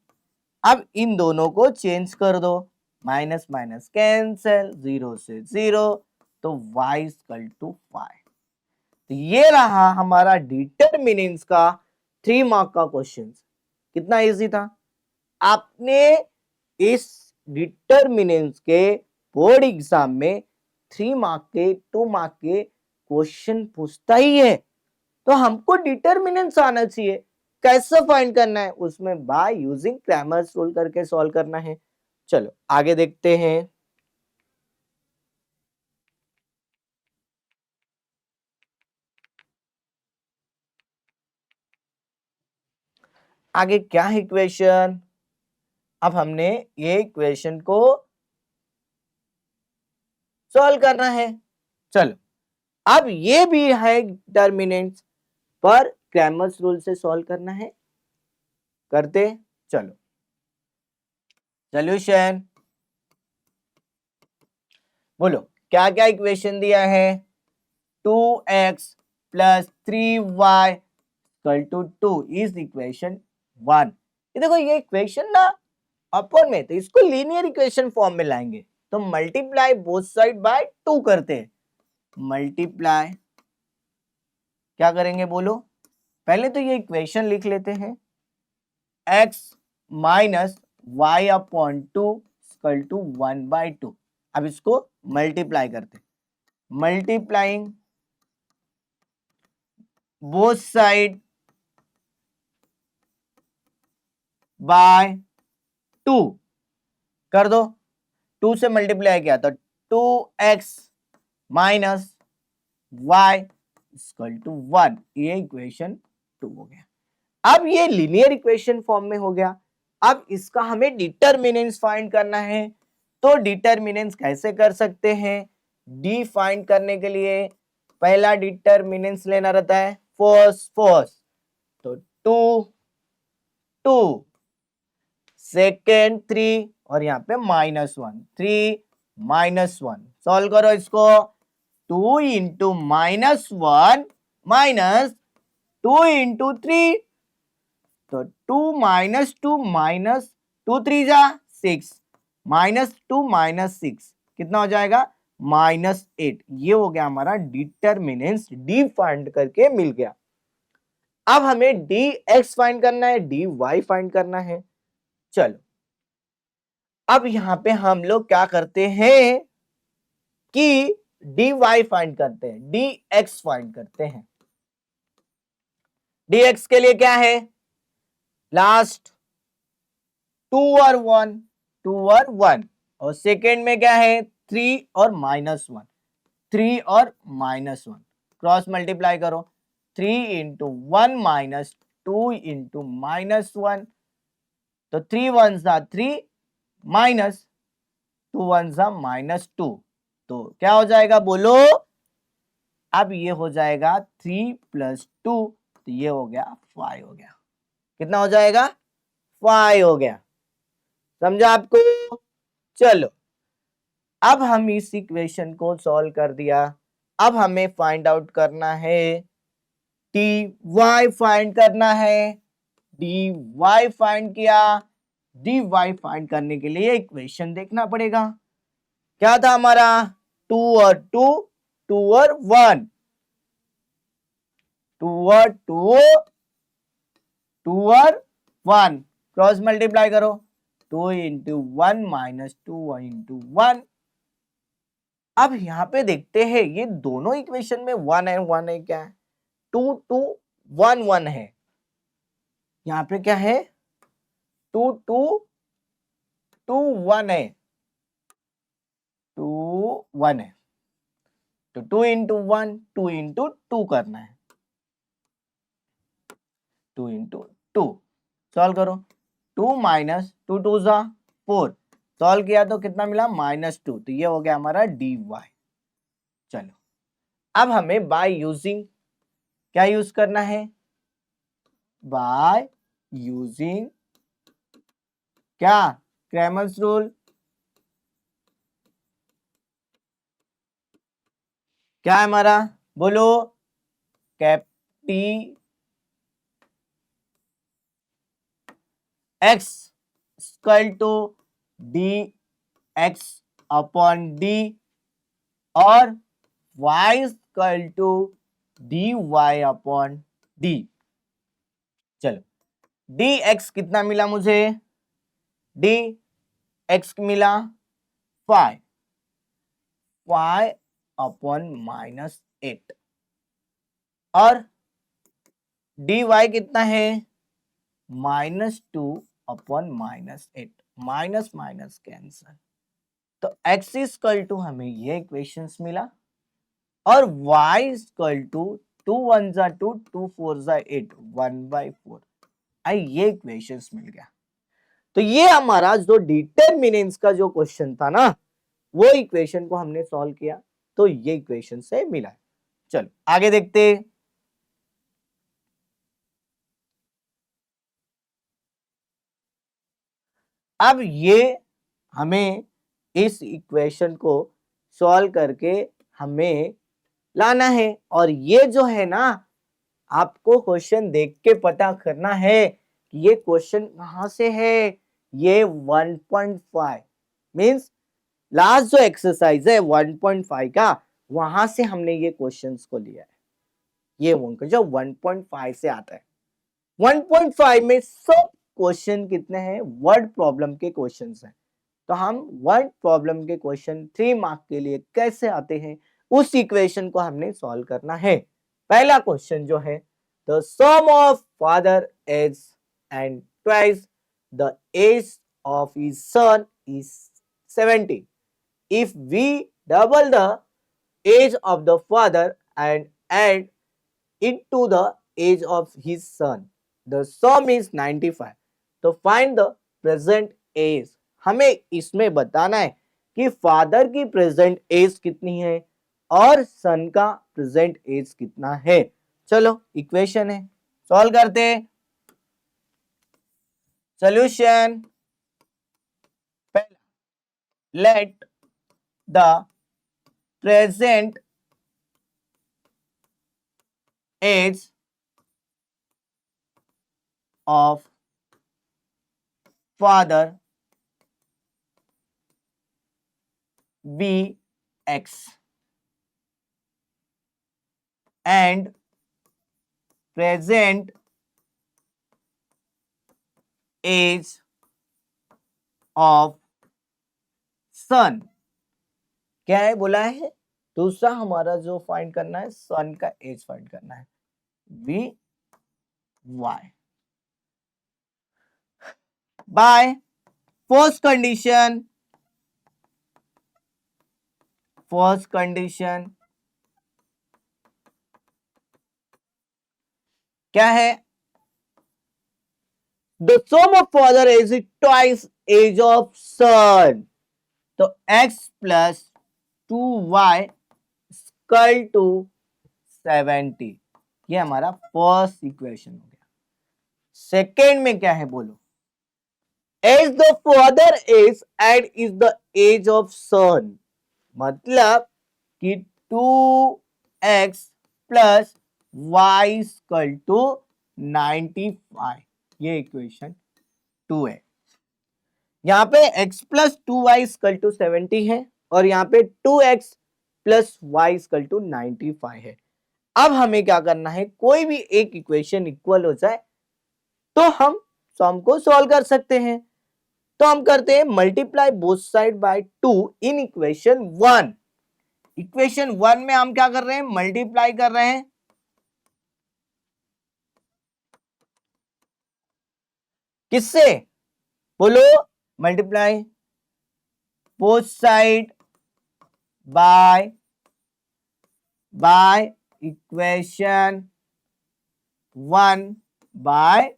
अब इन दोनों को चेंज कर दो, माइनस माइनस कैंसिल, 0 से 0, तो y इक्वल टू 5। तो ये रहा हमारा डिटरमिनेंट्स का 3 मार्क का क्वेश्चन। कितना इजी था। आपने इस डिटरमिनेंट्स के बोर्ड एग्जाम में 3 मार्क के 2 मार्क के क्वेश्चन पूछता ही है, तो हमको डिटरमिनेंट्स आना चाहिए। कैसे फाइंड करना है? उसमें बाय यूजिंग क्रैमर्स रूल करके सॉल्व करना है। चलो आगे देखते हैं। आगे क्या है इक्वेशन? अब हमने ये इक्वेशन को सॉल्व करना है। चलो अब ये भी है डिटरमिनेंट्स, पर क्रैमर्स रूल से सॉल्व करना है। करते चलो। सॉल्यूशन बोलो क्या क्या इक्वेशन दिया है? 2x plus 3y equal to 2 is equation 1। ये देखो ये इक्वेशन ना अपॉन में, तो इसको लीनियर इक्वेशन फॉर्म में लाएंगे। तो मल्टीप्लाई बोथ साइड बाय 2 करते हैं। मल्टीप्लाई क्या करेंगे बोलो? पहले तो ये इक्वेशन लिख लेते हैं, x minus y upon 2 equal to 1/2। अब इसको मल्टीप्लाई करते, मल्टीप्लाइंग बोथ साइड बाय 2 कर दो। 2 से मल्टीप्लाई किया तो 2x minus y equal to 1। ये इक्वेशन 2 हो गया। अब ये लीनियर इक्वेशन फॉर्म में हो गया। अब इसका हमें डिटरमिनेंट्स फाइंड करना है। तो डिटरमिनेंट्स कैसे कर सकते हैं? डी फाइंड करने के लिए पहला डिटरमिनेंट्स लेना रहता है फर्स्ट। तो 2 2 सेकेंड 3 और यहाँ पे -1, 3 -1। सॉल्व करो इसको। 2 इंटू -1 माइनस 2 इंटू 3, तो 2 -2 माइनस 2 3 जा 6, -2 -6 कितना हो जाएगा? -8। ये हो गया हमारा डिटरमिनेंट्स। डी फाइंड करके मिल गया। अब हमें डी एक्स फाइंड करना है, डी वाई फाइंड करना है। चलो अब यहां पे हम लोग क्या करते हैं कि डी वाई फाइंड करते हैं, डी एक्स फाइंड करते हैं। डी एक्स के लिए क्या है? लास्ट 2 और 1, 2 और 1, और सेकेंड में क्या है 3 और -1, 3 और -1, क्रॉस मल्टीप्लाई करो, 3 इंटू 1 माइनस 2 इंटू -1, तो 3 1 सा 3 माइनस 2 1 सा -2, तो क्या हो जाएगा बोलो, अब ये हो जाएगा 3 + 2, तो ये हो गया 5 हो गया, कितना हो जाएगा 5 हो गया, समझा आपको। चलो अब हम इस इक्वेशन को सॉल्व कर दिया, अब हमें फाइंड आउट करना है डी वाई, फाइंड करना है डी वाई, फाइंड किया, डी वाई फाइंड करने के लिए इक्वेशन देखना पड़ेगा, क्या था हमारा 2 और 2, 2 और 1, 2 और 2, 2 और 1, क्रॉस मल्टीप्लाई करो, 2 इंटू 1 माइनस 2 इंटू 1। अब यहां पे देखते हैं ये दोनों इक्वेशन में 1 है, 1 है, क्या है 2 2 1 1 है, यहां पे क्या है 2 2 2 1 है, 2 1 है, तो 2 इंटू 1, 2 इंटू 2 करना है, 2 इंटू 2, सॉल्व करो, 2 माइनस 2 2 जा 4, सॉल्व किया तो कितना मिला -2, तो ये हो गया हमारा डी वाई। चलो अब हमें बाय यूजिंग क्या यूज करना है, बाय यूजिंग क्या क्रैमर्स रूल, क्या है हमारा बोलो, कैपिटी X equal to D X upon D और y equal to D Y upon D. चलो डी एक्स कितना मिला मुझे, डी एक्स मिला 5 अपॉन -8, और डी वाई कितना है -2 अपॉन -8, माइनस माइनस कैंसर, तो एक्स इक्वल टू हमें ये इक्वेशंस मिला, और y इक्वल टू 2 1 जा 2, 2 4 जा 8, 1/4, आई ये इक्वेशंस मिल गया। तो ये हमारा जो डिटरमिनेंट्स का जो क्वेश्चन था ना, वो इक्वेशन को हमने सॉल्व किया, तो ये इक्वेशन से मिला। चलो आगे देखते, अब ये हमें इस इक्वेशन को सॉल्व करके हमें लाना है, और ये जो है ना आपको क्वेश्चन देख के पता करना है कि ये क्वेश्चन कहां से है, ये 1.5 मींस लास्ट जो एक्सरसाइज है 1.5 का, वहां से हमने ये क्वेश्चंस को लिया है, ये उनका जो 1.5 से आता है। 1.5 में सब क्वेश्चन कितने हैं, वर्ड प्रॉब्लम के क्वेश्चंस हैं, तो हम वर्ड प्रॉब्लम के क्वेश्चन 3 मार्क के लिए कैसे आते हैं उस इक्वेशन को हमने सॉल्व करना है। पहला क्वेश्चन जो है, the sum of father age and twice the age of his son is 70, if we double the age of the father and add it to the age of his son, the sum is 95, तो find the present age, हमें इसमें बताना है कि father की present as कितनी है और सन का प्रेजेंट एज कितना है। चलो इक्वेशन है, सॉल्व करते, सॉल्यूशन, पहला let the present age of father be x and present age of son, क्या है बोला है, दूसरा हमारा जो फाइंड करना है सन का एज फाइंड करना है, B Y by first condition क्या है? The sum of father age is twice age of son, तो x plus 2y equal to 70, ये हमारा फर्स्ट इक्वेशन हो गया। सेकेंड में क्या है बोलो? Age the father age and is the age of son, मतलब कि 2x plus y equal to 95, ये इक्वेशन 2 है। यहाँ पे x plus 2y equal to 70 है और यहाँ पे 2x plus y equal to 95 है। अब हमें क्या करना है, कोई भी एक इक्वेशन इक्वल हो जाए तो हम सम को सॉल्व कर सकते हैं। तो हम करते हैं multiply both side bye 2 in equation 1। Equation 1 में हम क्या कर रहे हैं, मल्टीप्लाई कर रहे हैं किससे बोलो? Multiply both side by equation 1 by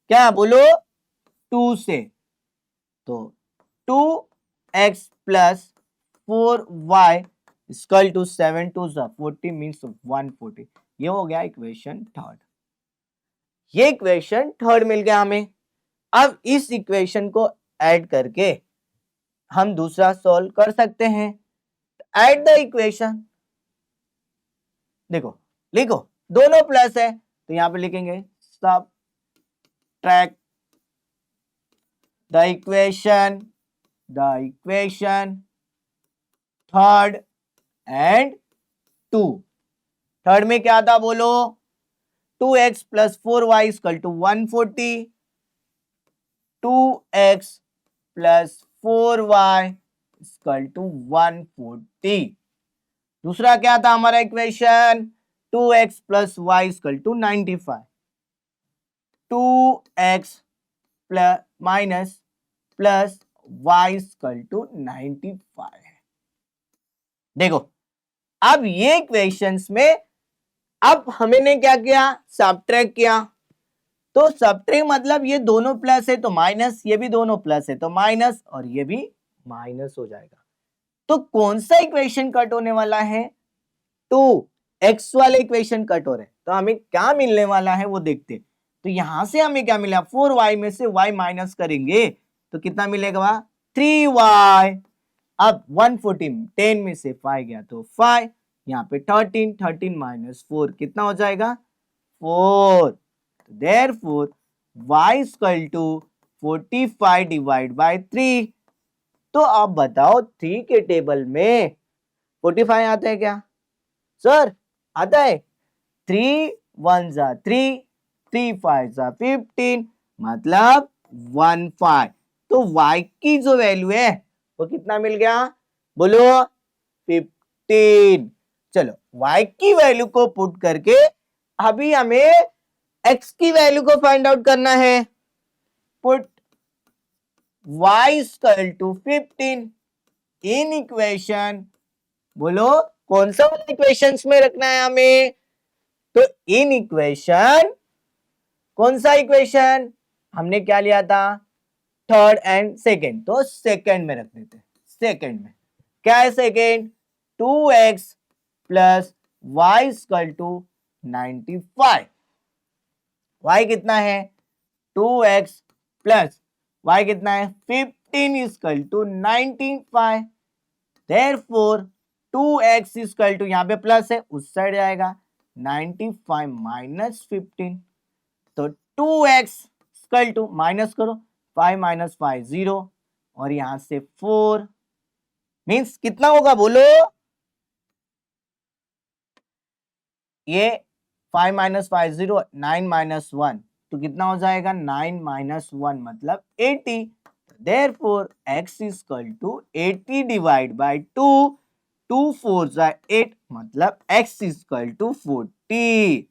क्या बोलो? 2 से। तो 2x plus 4y equal to 7 2 40 means 140, ये हो गया इक्वेशन थर्ड। ये इक्वेशन थर्ड मिल गया हमें। अब इस इक्वेशन को ऐड करके हम दूसरा सॉल्व कर सकते हैं। ऐड द इक्वेशन, देखो लिखो, दोनों प्लस है तो यहां पे लिखेंगे subtract the equation third and 2। Third में क्या था बोलो? 2x plus 4y equal to 140, 2x plus 4y equal to 140। दूसरा क्या था हमारा equation? 2x plus y equal to 95, 2x plus minus plus y equal to 95 है। देखो अब ये इक्वेशंस में अब हमने क्या किया, सबट्रैक्ट किया। तो सबट्रैक्ट मतलब ये दोनों प्लस है तो माइनस, ये भी दोनों प्लस है तो माइनस, और ये भी माइनस हो जाएगा। तो कौन सा इक्वेशन कट होने वाला है? 2x वाले इक्वेशन कट हो रहे, तो हमें क्या मिलने वाला है वो देखते। तो यहां से हमें क्या मिला, 4y में से y माइनस करेंगे तो कितना मिलेगा? 3y। अब 140 10 में से 5 गया तो 5, यहाँ पे 13 माइनस 4 कितना हो जाएगा? 4। Therefore y equal to 45 divide by 3। तो आप बताओ 3 के टेबल में 45 आता है क्या? सर आता है। 3 1 जा 3, 3 5 जा 15, मतलब 15। तो y की जो वैल्यू है वो कितना मिल गया बोलो? 15। चलो y की वैल्यू को पुट करके अभी हमें x की वैल्यू को फाइंड आउट करना है। Put y equal to 15 in equation, बोलो कौन सा इक्वेशंस में रखना है हमें? तो इन इक्वेशन, कौन सा इक्वेशन हमने क्या लिया था? थर्ड एंड सेकेंड, तो सेकेंड में रख देते हैं। सेकेंड में क्या है? Second 2x plus y equal to 95। y कितना है? 2x प्लस y कितना है? 15 equal to 95। Therefore 2x equal to, यहाँ पे प्लस है उस साइड जाएगा, 95 माइनस 15, तो 2x इक्वल टू माइनस करो, 5 माइनस 5 0, और यहां से 4 मीन्स कितना होगा बोलो? ये 5 माइनस 5 0, 9 माइनस 1, तो कितना हो जाएगा? 9 माइनस 1 मतलब 80। Therefore x equal to 80 divide by 2, 2 4 जा 8, मतलब x इक्वल टू 40।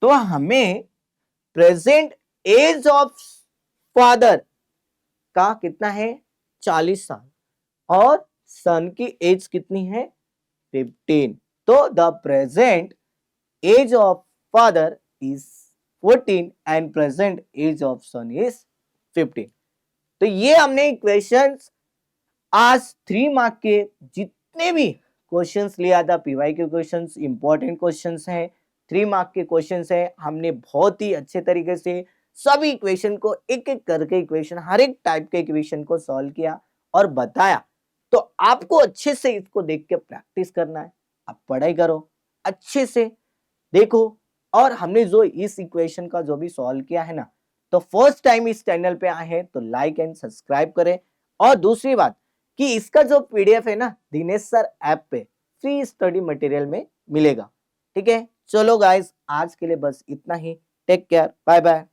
तो हमें प्रेजेंट एज ऑफ फादर इसका कितना है 40 साल और सन की एज कितनी है 15। तो the present age of father is 14 and present age of son is 15। तो ये हमने इक्वेशंस आज 3 मार्क के जितने भी क्वेश्चंस लिया था पीवाईक्यू क्वेश्चंस इंपॉर्टेंट क्वेश्चंस हैं 3 मार्क के क्वेश्चंस हैं। हमने बहुत ही अच्छे तरीके से सभी इक्वेशन को एक एक करके इक्वेशन हर एक टाइप के इक्वेशन को सॉल्व किया और बताया। तो आपको अच्छे से इसको देख के प्रैक्टिस करना है। आप पढ़ाई करो अच्छे से देखो और हमने जो इस इक्वेशन का जो भी सॉल्व किया है ना तो फर्स्ट टाइम इस चैनल पे आए हैं तो लाइक एंड सब्सक्राइब करें। और दूसरी बात कि इसका जो पीडीएफ है ना दिनेश सर ऐप पे फ्री स्टडी मटेरियल में मिलेगा। ठीक है चलो गाइस आज के लिए बस इतना ही। Take care bye bye.